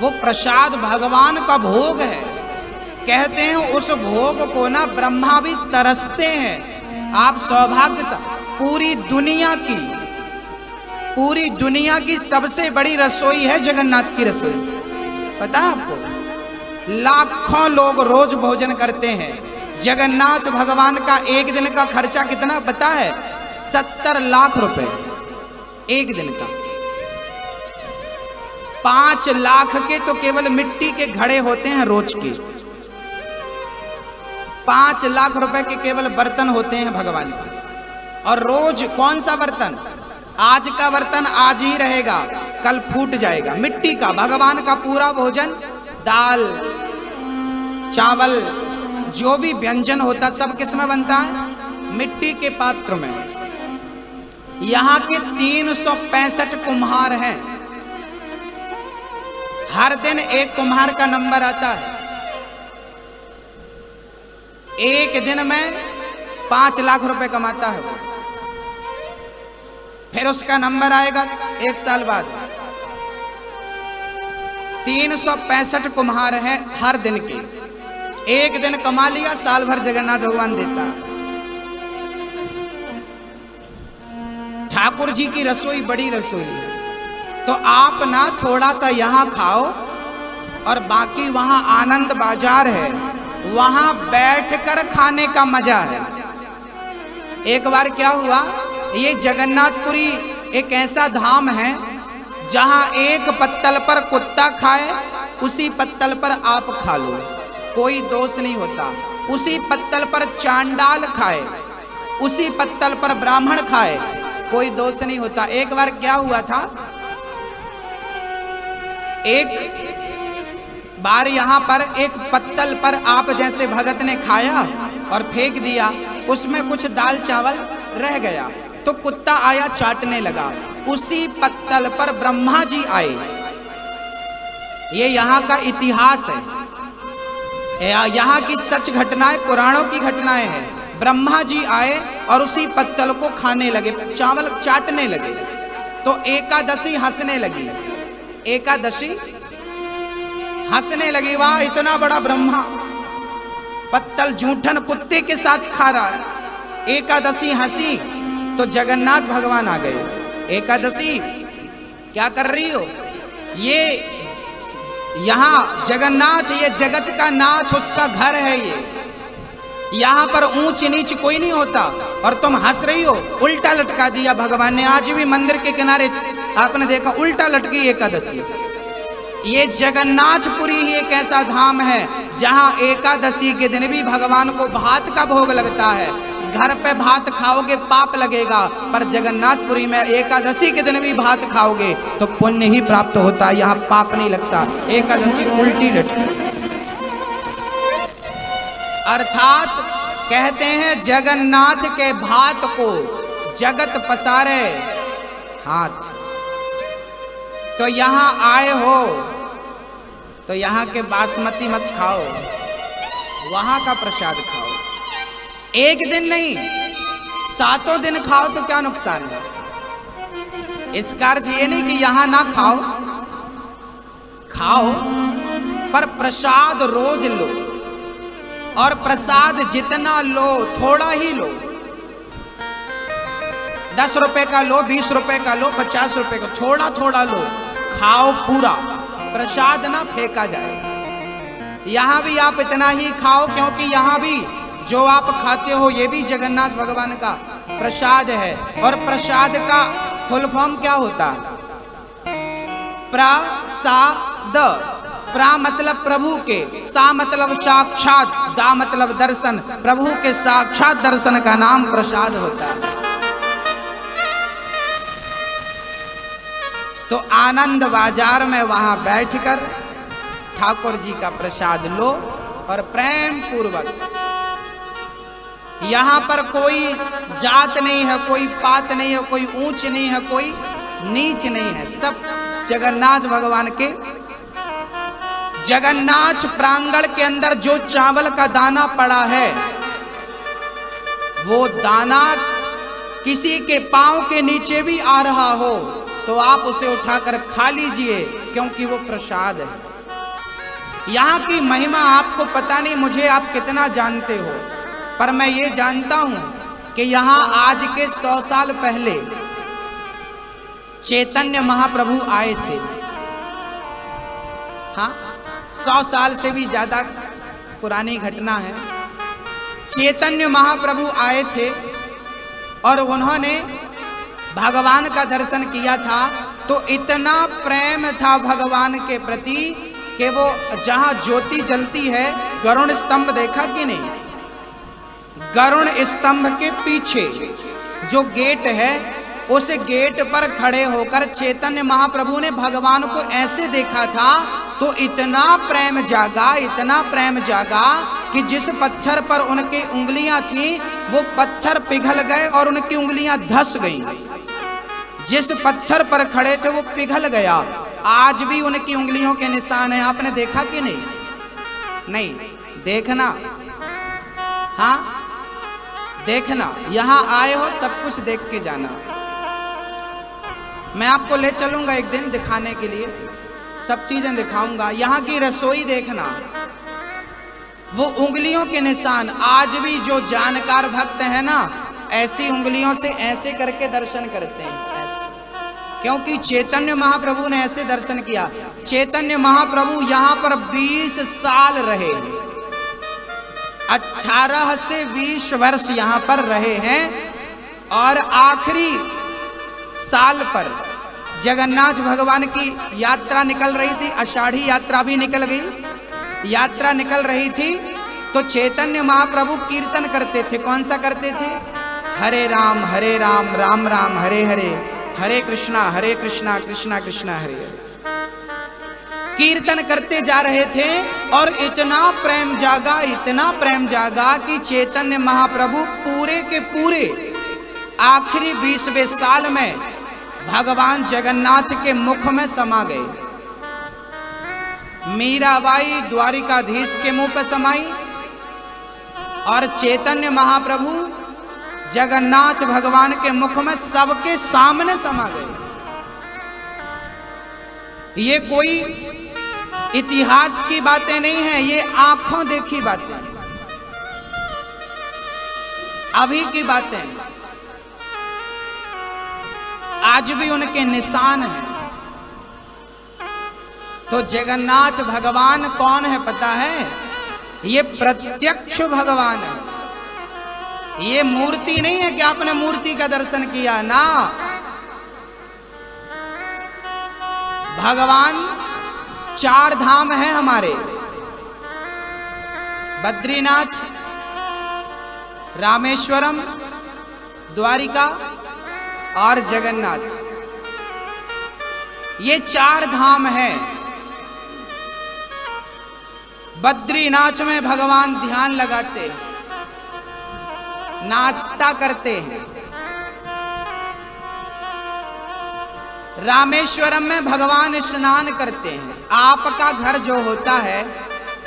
A: वो प्रसाद भगवान का भोग है। कहते हैं उस भोग को ना ब्रह्मा भी तरसते हैं। आप सौभाग्य से, पूरी दुनिया की सबसे बड़ी रसोई है जगन्नाथ की रसोई। पता है आपको? लाखों लोग रोज भोजन करते हैं। जगन्नाथ भगवान का एक दिन का खर्चा कितना पता है? 70 लाख रुपए एक दिन का। 5 लाख के तो केवल मिट्टी के घड़े होते हैं रोज के। 5 लाख रुपए के केवल बर्तन होते हैं भगवान के। और रोज कौन सा बर्तन? आज का बर्तन आज ही रहेगा, कल फूट जाएगा। मिट्टी का भगवान का पूरा भोजन, दाल चावल जो भी व्यंजन होता सब किस में बनता है? मिट्टी के पात्र में। यहाँ के 365 कुम्हार हैं। हर दिन एक कुम्हार का नंबर आता है। एक दिन में 5 लाख रुपए कमाता है वो। फिर उसका नंबर आएगा 1 साल बाद। 365 कुम्हार हैं हर दिन के। एक दिन कमा लिया, साल भर जगन्नाथ भगवान देता। ठाकुर जी की रसोई बड़ी रसोई है, तो आप ना थोड़ा सा यहाँ खाओ और बाकी वहाँ आनंद बाजार है, वहाँ बैठकर खाने का मजा है। एक बार क्या हुआ, ये जगन्नाथपुरी एक ऐसा धाम है जहाँ एक पत्तल पर कुत्ता खाए उसी पत्तल पर आप खा लो, कोई दोष नहीं होता। उसी पत्तल पर चांडाल खाए, उसी पत्तल पर ब्राह्मण खाए, कोई दोष नहीं होता। एक बार क्या हुआ था, एक बार यहाँ पर एक पत्तल पर आप जैसे भगत ने खाया और फेंक दिया, उसमें कुछ दाल चावल रह गया, तो कुत्ता आया चाटने लगा। उसी पत्तल पर ब्रह्मा जी आए, ये यहाँ का इतिहास है, यहाँ की सच घटनाएं, पुराणों की घटनाएं हैं। ब्रह्मा जी आए और उसी पत्तल को खाने लगे, चावल चाटने लगे, तो एकादशी हंसने लगी। एकादशी हंसने लगी, वाह इतना बड़ा ब्रह्मा पत्तल जूठन कुत्ते के साथ खा रहा है। एकादशी हंसी तो जगन्नाथ भगवान आ गए। एकादशी क्या कर रही हो, ये यहाँ जगन्नाथ, ये जगत का नाथ, उसका घर है ये, यहाँ पर ऊंच नीच कोई नहीं होता, और तुम हंस रही हो। उल्टा लटका दिया भगवान ने। आज भी मंदिर के किनारे आपने देखा उल्टा लटकी एकादशी। ये जगन्नाथपुरी ही एक ऐसा धाम है जहाँ एकादशी के दिन भी भगवान को भात का भोग लगता है। घर पे भात खाओगे पाप लगेगा, पर जगन्नाथपुरी में एकादशी के दिन भी भात खाओगे तो पुण्य ही प्राप्त होता है, यहाँ पाप नहीं लगता। एकादशी उल्टी लटकी, अर्थात कहते हैं जगन्नाथ के भात को जगत पसारे हाथ। तो यहाँ आए हो तो यहाँ के बासमती मत खाओ, वहाँ का प्रसाद खाओ। एक दिन नहीं, 7 दिन खाओ तो क्या नुकसान है। इसका अर्थ ये नहीं कि यहाँ ना खाओ, खाओ पर प्रसाद रोज लो, और प्रसाद जितना लो थोड़ा ही लो। 10 रुपए का लो, 20 रुपए का लो, 50 रुपए का, थोड़ा थोड़ा लो, खाओ पूरा। प्रसाद ना फेंका जाए। यहाँ भी आप इतना ही खाओ, क्योंकि यहाँ भी जो आप खाते हो ये भी जगन्नाथ भगवान का प्रसाद है। और प्रसाद का फुल फॉर्म क्या होता है? प्रसाद। प्रा मतलब प्रभु के, सा मतलब साक्षात, दा मतलब दर्शन। प्रभु के साक्षात दर्शन का नाम प्रसाद होता है। तो आनंद बाजार में वहां बैठकर ठाकुर जी का प्रसाद लो और प्रेम पूर्वक। यहाँ पर कोई जात नहीं है, कोई पात नहीं है, कोई ऊंच नहीं है, कोई नीच नहीं है, सब जगन्नाथ भगवान के। जगन्नाथ प्रांगण के अंदर जो चावल का दाना पड़ा है, वो दाना किसी के पांव के नीचे भी आ रहा हो तो आप उसे उठाकर खा लीजिए, क्योंकि वो प्रसाद है। यहाँ की महिमा आपको पता नहीं, मुझे आप कितना जानते हो, पर मैं ये जानता हूं कि यहाँ आज के 100 साल पहले चैतन्य महाप्रभु आए थे। हाँ, 100 साल से भी ज्यादा पुरानी घटना है। चैतन्य महाप्रभु आए थे और उन्होंने भगवान का दर्शन किया था, तो इतना प्रेम था भगवान के प्रति कि वो जहाँ ज्योति जलती है, गरुड़ स्तंभ देखा कि नहीं? गरुड़ स्तंभ के पीछे जो गेट है, उस गेट पर खड़े होकर चैतन्य महाप्रभु ने भगवान को ऐसे देखा था, तो इतना प्रेम जागा, इतना प्रेम जागा कि जिस पत्थर पर उनकी उंगलियां थी वो पत्थर पिघल गए और उनकी उंगलियां धंस गईं। जिस पत्थर पर खड़े थे वो पिघल गया। आज भी उनकी उंगलियों के निशान हैं। आपने देखा कि नहीं? नहीं देखना, हाँ देखना। यहाँ आए हो सब कुछ देख के जाना। मैं आपको ले चलूंगा एक दिन दिखाने के लिए, सब चीजें दिखाऊंगा। यहाँ की रसोई देखना, वो उंगलियों के निशान आज भी जो जानकार भक्त है ना, ऐसी उंगलियों से ऐसे करके दर्शन करते हैं, ऐसे, क्योंकि चैतन्य महाप्रभु ने ऐसे दर्शन किया। चैतन्य महाप्रभु यहाँ पर 20 साल रहे, 18 से 20 वर्ष यहाँ पर रहे हैं, और आखिरी साल पर जगन्नाथ भगवान की यात्रा निकल रही थी, आषाढ़ी यात्रा भी निकल गई, यात्रा निकल रही थी, तो चैतन्य महाप्रभु कीर्तन करते थे। कौन सा करते थे? हरे राम राम राम हरे हरे, हरे कृष्णा कृष्णा कृष्णा हरे हरे, कीर्तन करते जा रहे थे। और इतना प्रेम जागा, इतना प्रेम जागा कि चैतन्य महाप्रभु पूरे के पूरे आखिरी 20वें साल में भगवान जगन्नाथ के मुख में समा गए। मीराबाई द्वारिकाधीश के मुंह पर समाई, और चैतन्य महाप्रभु जगन्नाथ भगवान के मुख में सबके सामने समा गए। ये कोई इतिहास की बातें नहीं है, ये आंखों देखी बातें, अभी की बातें, आज भी उनके निशान हैं। तो जगन्नाथ भगवान कौन है पता है? ये प्रत्यक्ष भगवान है, ये मूर्ति नहीं है कि आपने मूर्ति का दर्शन किया ना। भगवान 4 धाम हैं हमारे, बद्रीनाथ, रामेश्वरम, द्वारिका और जगन्नाथ, ये 4 धाम हैं। बद्रीनाथ में भगवान ध्यान लगाते, नाश्ता करते हैं। रामेश्वरम में भगवान स्नान करते हैं। आपका घर जो होता है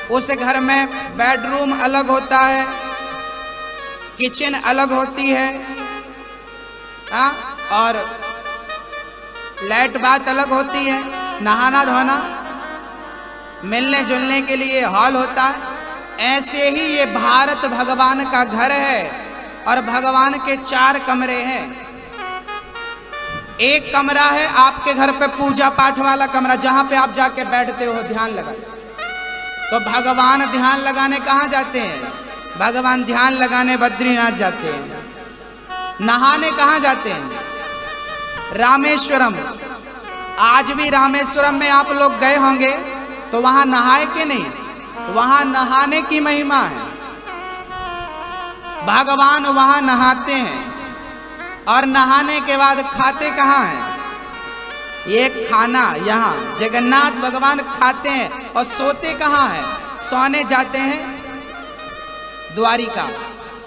A: उस घर में बेडरूम अलग होता है, किचन अलग होती है, और लाइट बात अलग होती है, नहाना धोना, मिलने जुलने के लिए हॉल होता है। ऐसे ही ये भारत भगवान का घर है, और भगवान के 4 कमरे हैं। एक कमरा है आपके घर पे पूजा पाठ वाला कमरा, जहां पे आप जाके बैठते हो ध्यान लगा। तो भगवान ध्यान लगाने कहाँ जाते हैं? भगवान ध्यान लगाने बद्रीनाथ जाते हैं। नहाने कहाँ जाते हैं? रामेश्वरम। आज भी रामेश्वरम में आप लोग गए होंगे तो वहां नहाए कि नहीं? वहां नहाने की महिमा है, भगवान वहां नहाते हैं। और नहाने के बाद खाते कहाँ हैं? ये खाना यहाँ जगन्नाथ भगवान खाते हैं। और सोते कहाँ हैं? सोने जाते हैं द्वारिका।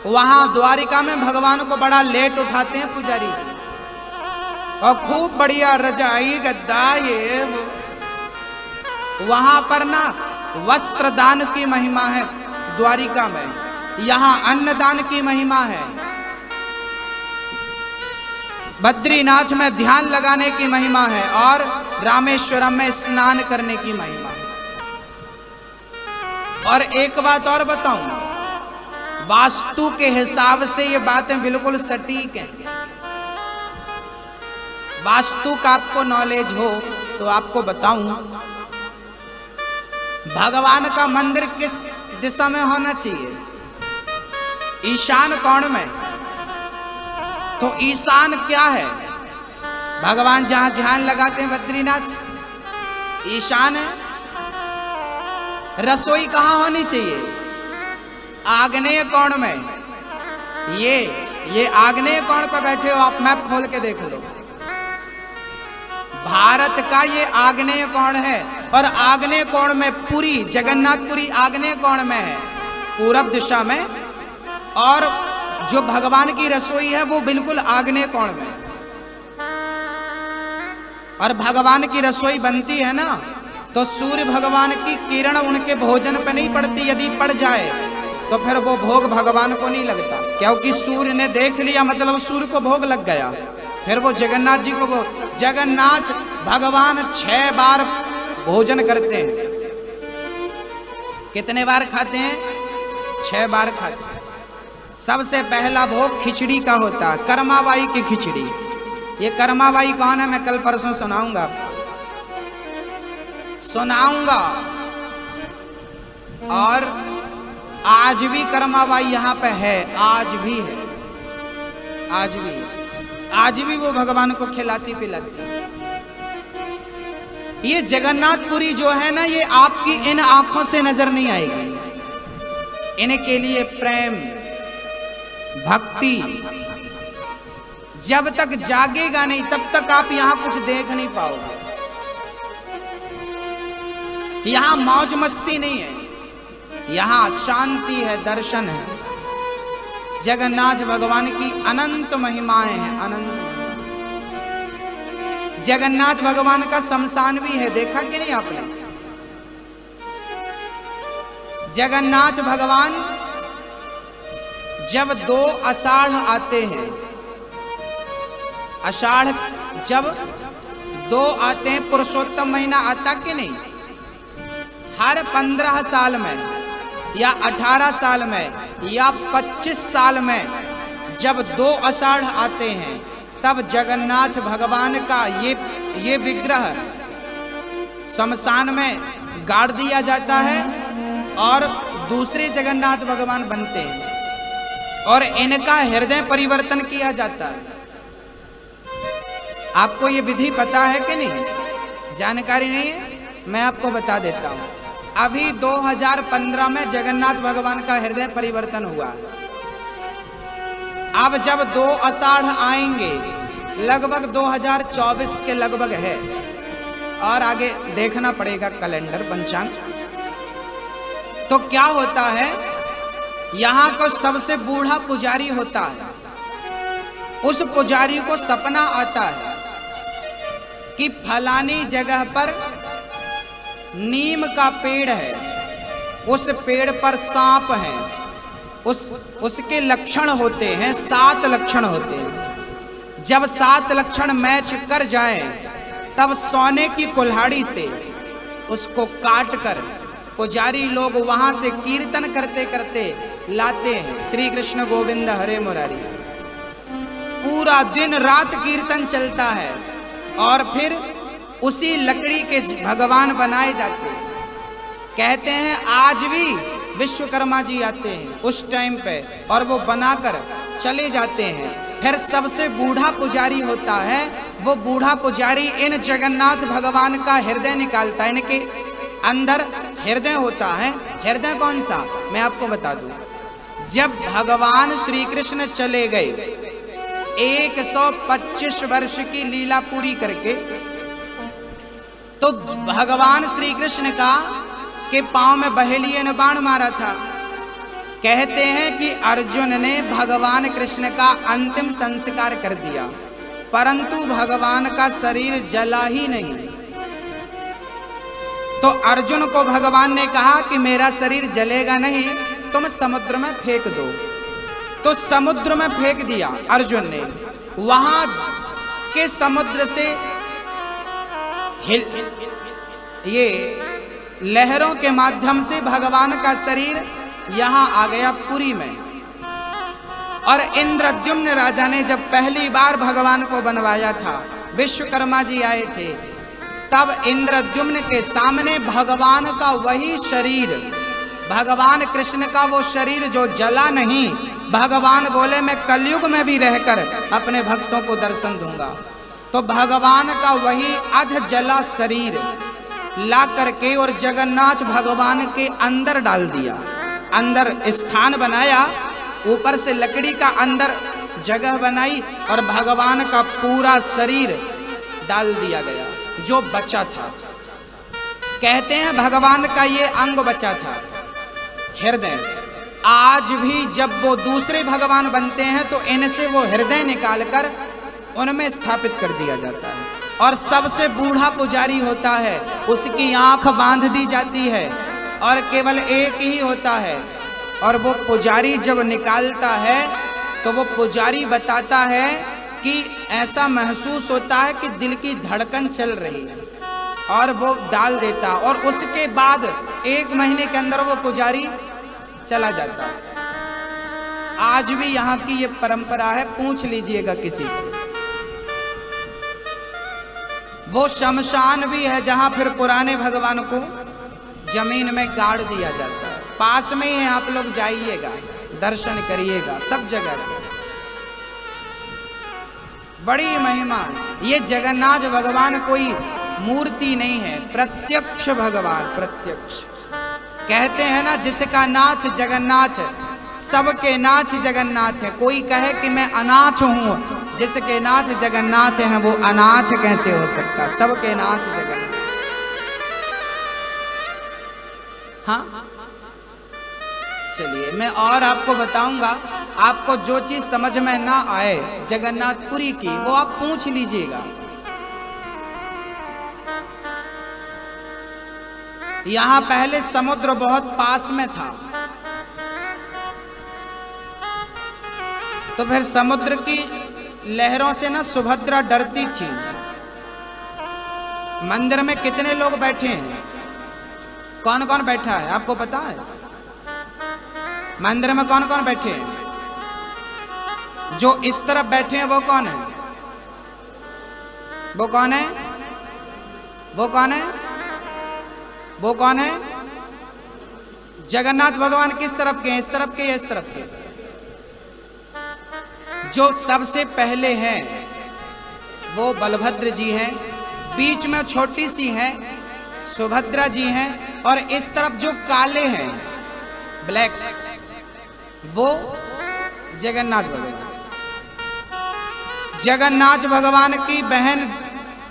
A: वहां द्वारिका में भगवान को बड़ा लेट उठाते हैं पुजारी जी, और खूब बढ़िया रजाई गद्दा ये वहां पर ना वस्त्र दान की महिमा है द्वारिका में, यहाँ अन्नदान की महिमा है। बद्रीनाथ में ध्यान लगाने की महिमा है, और रामेश्वरम में स्नान करने की महिमा है। और एक बात और बताऊं, वास्तु के हिसाब से ये बातें बिल्कुल सटीक हैं। वास्तु का आपको नॉलेज हो तो आपको बताऊं, भगवान का मंदिर किस दिशा में होना चाहिए? ईशान कोण में। तो ईशान क्या है? भगवान जहां ध्यान लगाते हैं बद्रीनाथ, ईशान है। रसोई कहां होनी चाहिए? आग्नेय कोण में। ये आग्नेय कोण पर बैठे हो आप, मैप खोल के देख लो। भारत का ये आग्नेय कोण है, और आग्नेय कोण में पुरी, जगन्नाथपुरी आग्नेय कोण में है, पूरब दिशा में। और जो भगवान की रसोई है वो बिल्कुल आग्नेय कोण में। और भगवान की रसोई बनती है ना, तो सूर्य भगवान की किरण उनके भोजन पे नहीं पड़ती। यदि पड़ जाए तो फिर वो भोग भगवान को नहीं लगता, क्योंकि सूर्य ने देख लिया, मतलब सूर्य को भोग लग गया। फिर वो जगन्नाथ जी को, जगन्नाथ भगवान 6 बार भोजन करते हैं। कितने बार खाते हैं? 6 बार खाते हैं। सबसे पहला भोग खिचड़ी का होता है, कर्माबाई की खिचड़ी। ये कर्माबाई कौन है मैं कल परसों सुनाऊंगा, और आज भी कर्माबाई यहाँ पे है, आज भी है, आज भी वो भगवान को खिलाती पिलाती। ये जगन्नाथपुरी जो है ना, ये आपकी इन आंखों से नजर नहीं आएगी। इनके लिए प्रेम भक्ति जब तक जागेगा नहीं तब तक आप यहां कुछ देख नहीं पाओगे। यहां मौज मस्ती नहीं है, यहां शांति है, दर्शन है। जगन्नाथ भगवान की अनंत महिमाएं हैं, अनंत। जगन्नाथ भगवान का शमशान भी है, देखा कि नहीं आपने? जगन्नाथ भगवान जब 2 आषाढ़ आते हैं, आषाढ़ जब 2 आते हैं, पुरुषोत्तम महीना आता कि नहीं? हर 15 साल में या 18 साल में या 25 साल में जब 2 आषाढ़ आते हैं, तब जगन्नाथ भगवान का ये विग्रह शमशान में गाड़ दिया जाता है और दूसरे जगन्नाथ भगवान बनते हैं और इनका हृदय परिवर्तन किया जाता है। आपको ये विधि पता है कि नहीं? जानकारी नहीं है? मैं आपको बता देता हूं। अभी 2015 में जगन्नाथ भगवान का हृदय परिवर्तन हुआ। अब जब 2 आषाढ़ आएंगे, लगभग 2024 के लगभग है, और आगे देखना पड़ेगा कैलेंडर पंचांग। तो क्या होता है, यहाँ का सबसे बूढ़ा पुजारी होता है, उस पुजारी को सपना आता है कि फलानी जगह पर नीम का पेड़ है, उस पेड़ पर सांप है, उसके लक्षण होते हैं, 7 लक्षण होते हैं। जब 7 लक्षण मैच कर जाएं, तब सोने की कुल्हाड़ी से उसको काट कर पुजारी लोग वहां से कीर्तन करते करते लाते हैं, श्री कृष्ण गोविंद हरे मुरारी। पूरा दिन रात कीर्तन चलता है और फिर उसी लकड़ी के भगवान बनाए जाते हैं। कहते हैं आज भी विश्वकर्मा जी आते हैं उस टाइम पे और वो बनाकर चले जाते हैं। फिर सबसे बूढ़ा पुजारी होता है, वो बूढ़ा पुजारी इन जगन्नाथ भगवान का हृदय निकालता है। इनके अंदर हृदय होता है। हृदय कौन सा, मैं आपको बता दूं। जब भगवान श्री कृष्ण चले गए 125 वर्ष की लीला पूरी करके, तो भगवान श्री कृष्ण का के पांव में बहेलिये ने बाण मारा था। कहते हैं कि अर्जुन ने भगवान कृष्ण का अंतिम संस्कार कर दिया, परंतु भगवान का शरीर जला ही नहीं। तो अर्जुन को भगवान ने कहा कि मेरा शरीर जलेगा नहीं, तुम समुद्र में फेंक दो। तो समुद्र में फेंक दिया अर्जुन ने। वहां के समुद्र से ये लहरों के माध्यम से भगवान का शरीर यहां आ गया पुरी में। और इंद्रद्युम्न राजा ने जब पहली बार भगवान को बनवाया था, विश्वकर्मा जी आए थे, तब इंद्रद्युम्न के सामने भगवान का वही शरीर, भगवान कृष्ण का वो शरीर जो जला नहीं, भगवान बोले मैं कलयुग में भी रहकर अपने भक्तों को दर्शन दूंगा। तो भगवान का वही अध जला शरीर ला करके और जगन्नाथ भगवान के अंदर डाल दिया। अंदर स्थान बनाया, ऊपर से लकड़ी का अंदर जगह बनाई और भगवान का पूरा शरीर डाल दिया गया जो बचा था। कहते हैं भगवान का ये अंग बचा था, हृदय। आज भी जब वो दूसरे भगवान बनते हैं तो इनसे वो हृदय निकालकर उनमें स्थापित कर दिया जाता है। और सबसे बूढ़ा पुजारी होता है, उसकी आंख बांध दी जाती है और केवल एक ही होता है। और वो पुजारी जब निकालता है तो वो पुजारी बताता है कि ऐसा महसूस होता है कि दिल की धड़कन चल रही है, और वो डाल देता। और उसके बाद 1 महीने के अंदर वो पुजारी चला जाता। आज भी यहाँ की ये परंपरा है, पूछ लीजिएगा किसी से। वो शमशान भी है जहां फिर पुराने भगवान को जमीन में गाड़ दिया जाता है। पास में ही है, आप लोग जाइएगा, दर्शन करिएगा, सब जगह बड़ी महिमा है। ये जगन्नाथ भगवान कोई मूर्ति नहीं है, प्रत्यक्ष भगवान, प्रत्यक्ष। कहते हैं ना, जिसका नाथ जगन्नाथ है, सबके नाथ जगन्नाथ है। कोई कहे कि मैं अनाथ हूं, जिसके नाथ जगन्नाथ हैं वो अनाथ कैसे हो सकता? सबके नाथ जगन्नाथ। हाँ, चलिए मैं और आपको बताऊंगा। आपको जो चीज समझ में ना आए जगन्नाथपुरी की, वो आप पूछ लीजिएगा। यहां पहले समुद्र बहुत पास में था, तो फिर समुद्र की लहरों से ना सुभद्रा डरती थी। मंदिर में कितने लोग बैठे हैं? कौन कौन बैठा है आपको पता है? मंदिर में कौन कौन बैठे हैं? जो इस तरफ बैठे हैं वो कौन है? वो कौन है? वो कौन है? वो कौन है? जगन्नाथ भगवान किस तरफ के हैं? इस तरफ के या इस तरफ के? जो सबसे पहले हैं वो बलभद्र जी हैं, बीच में छोटी सी हैं सुभद्रा जी हैं, और इस तरफ जो काले हैं ब्लैक, वो जगन्नाथ भगवान। जगन्नाथ भगवान की बहन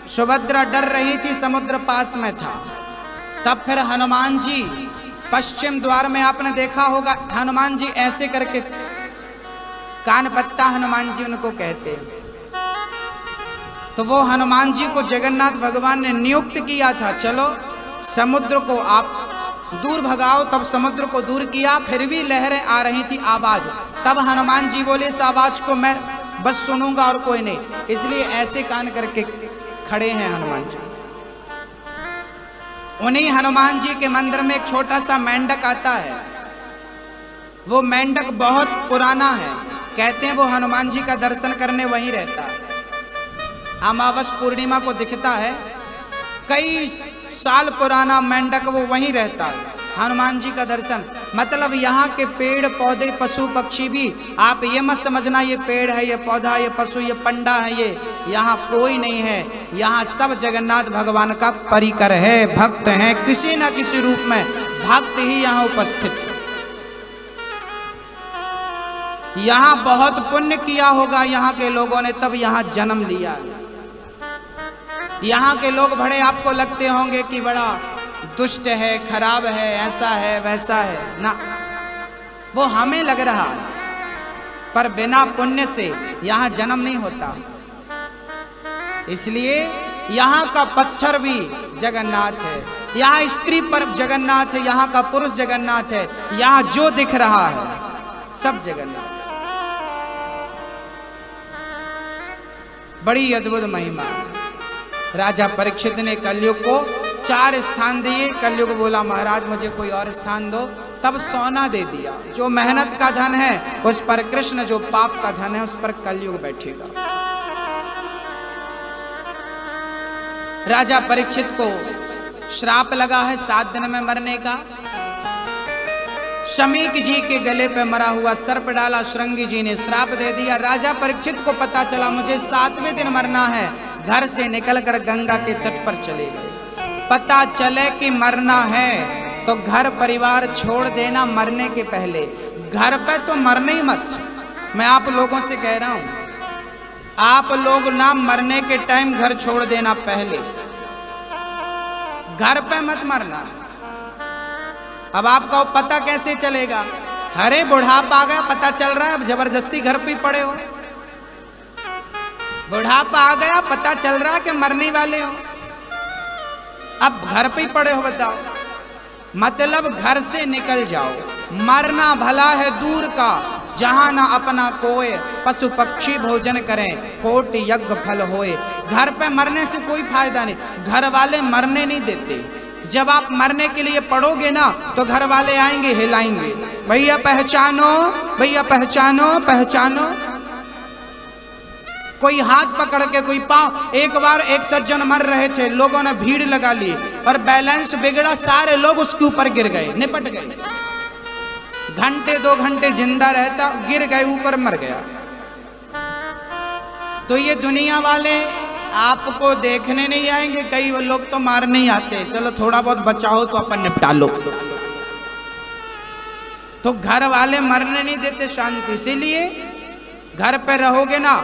A: सुभद्रा डर रही थी, समुद्र पास में था। तब फिर हनुमान जी पश्चिम द्वार में, आपने देखा होगा हनुमान जी ऐसे करके, कान पत्ता हनुमान जी उनको कहते हैं। तो वो हनुमान जी को जगन्नाथ भगवान ने नियुक्त किया था, चलो समुद्र को आप दूर भगाओ। तब समुद्र को दूर किया, फिर भी लहरें आ रही थी, आवाज। तब हनुमान जी बोले, इस आवाज को मैं बस सुनूंगा और कोई नहीं, इसलिए ऐसे कान करके खड़े हैं हनुमान जी। उन्हीं हनुमान जी के मंदिर में एक छोटा सा मेंढक आता है। वो मेंढक बहुत पुराना है, कहते हैं वो हनुमान जी का दर्शन करने वहीं रहता है। अमावस पूर्णिमा को दिखता है, कई साल पुराना मेंढक वो वहीं रहता है, हनुमान जी का दर्शन। मतलब यहाँ के पेड़ पौधे पशु पक्षी भी, आप ये मत समझना ये पेड़ है, ये पौधा, ये पशु, ये पंडा है, ये यहाँ कोई नहीं है। यहाँ सब जगन्नाथ भगवान का परिकर है, भक्त हैं, किसी न किसी रूप में भक्त ही यहाँ उपस्थित है। यहाँ बहुत पुण्य किया होगा यहाँ के लोगों ने, तब यहाँ जन्म लिया है। यहाँ के लोग बड़े आपको लगते होंगे कि बड़ा दुष्ट है, खराब है, ऐसा है, वैसा है ना, वो हमें लग रहा है, पर बिना पुण्य से यहाँ जन्म नहीं होता। इसलिए यहाँ का पत्थर भी जगन्नाथ है, यहाँ स्त्री पर जगन्नाथ है, यहाँ का पुरुष जगन्नाथ है, यहाँ जो दिख रहा है सब जगन्नाथ। बड़ी अद्भुत महिमा। राजा परीक्षित ने कलयुग को 4 स्थान दिए। कलयुग बोला, महाराज मुझे कोई और स्थान दो। तब सोना दे दिया। जो मेहनत का धन है उस पर कृष्ण, जो पाप का धन है उस पर कलयुग बैठेगा। राजा परीक्षित को श्राप लगा है 7 दिन में मरने का। शमीक जी के गले पे मरा हुआ सर्प डाला, श्रृंगी जी ने श्राप दे दिया। राजा परीक्षित को पता चला मुझे 7वें दिन मरना है, घर से निकलकर गंगा के तट पर चले गए। पता चले कि मरना है तो घर परिवार छोड़ देना मरने के पहले। घर पे तो मरने ही मत, मैं आप लोगों से कह रहा हूं, आप लोग ना मरने के टाइम घर छोड़ देना पहले, घर पे मत मरना। अब आपका पता कैसे चलेगा? अरे बुढ़ापा आ गया, पता चल रहा है, अब जबरदस्ती घर पे पड़े हो। बुढ़ापा आ गया, पता चल रहा है कि मरने वाले हो, अब घर पे पड़े हो। बताओ, मतलब घर से निकल जाओ। मरना भला है दूर का, जहां ना अपना कोय, पशु पक्षी भोजन करें, कोट यज्ञ फल होए। घर पे मरने से कोई फायदा नहीं, घर वाले मरने नहीं देते। जब आप मरने के लिए पड़ोगे ना तो घर वाले आएंगे, हिलाएंगे, भैया पहचानो भैया पहचानो पहचानो। कोई हाथ पकड़ के कोई पांव। एक बार एक सज्जन मर रहे थे, लोगों ने भीड़ लगा ली और बैलेंस बिगड़ा, सारे लोग उसके ऊपर गिर गए, निपट गए। घंटे 2 घंटे जिंदा रहता, गिर गए ऊपर, मर गया। तो ये दुनिया वाले आपको देखने नहीं आएंगे, कई लोग तो मारने ही आते, चलो थोड़ा बहुत बचाओ तो अपन निपटा लो। तो घर वाले मरने नहीं देते शांति, इसीलिए घर पे रहोगे ना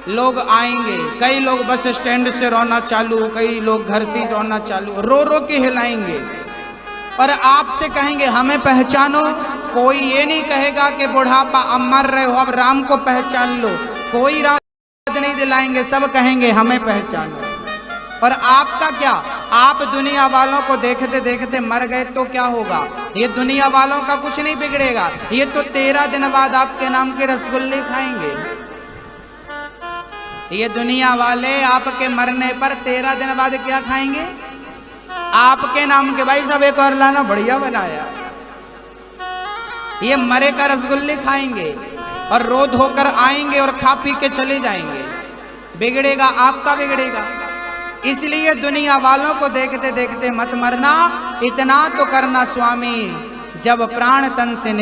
A: लोग आएंगे। कई लोग बस स्टैंड से रोना चालू, कई लोग घर से रोना चालू, रो रो के हिलाएंगे और आपसे कहेंगे हमें पहचानो। कोई ये नहीं कहेगा कि बुढ़ापा अब मर रहे हो अब राम को पहचान लो, कोई रात नहीं दिलाएंगे, सब कहेंगे हमें पहचानो। और आपका क्या, आप दुनिया वालों को देखते देखते मर गए तो क्या होगा? ये दुनिया वालों का कुछ नहीं बिगड़ेगा, ये तो 13 दिन बाद आपके नाम के रसगुल्ले खाएंगे। ये दुनिया वाले आपके मरने पर 13 दिन बाद क्या खाएंगे? आपके नाम के, भाई सब एक और लाना, बढ़िया बनाया। ये मरे का रसगुल्ले खाएंगे और रो धोकर आएंगे और खा पी के चले जाएंगे। बिगड़ेगा आपका, बिगड़ेगा। इसलिए दुनिया वालों को देखते देखते मत मरना, इतना तो करना स्वामी, जब प्राण तन से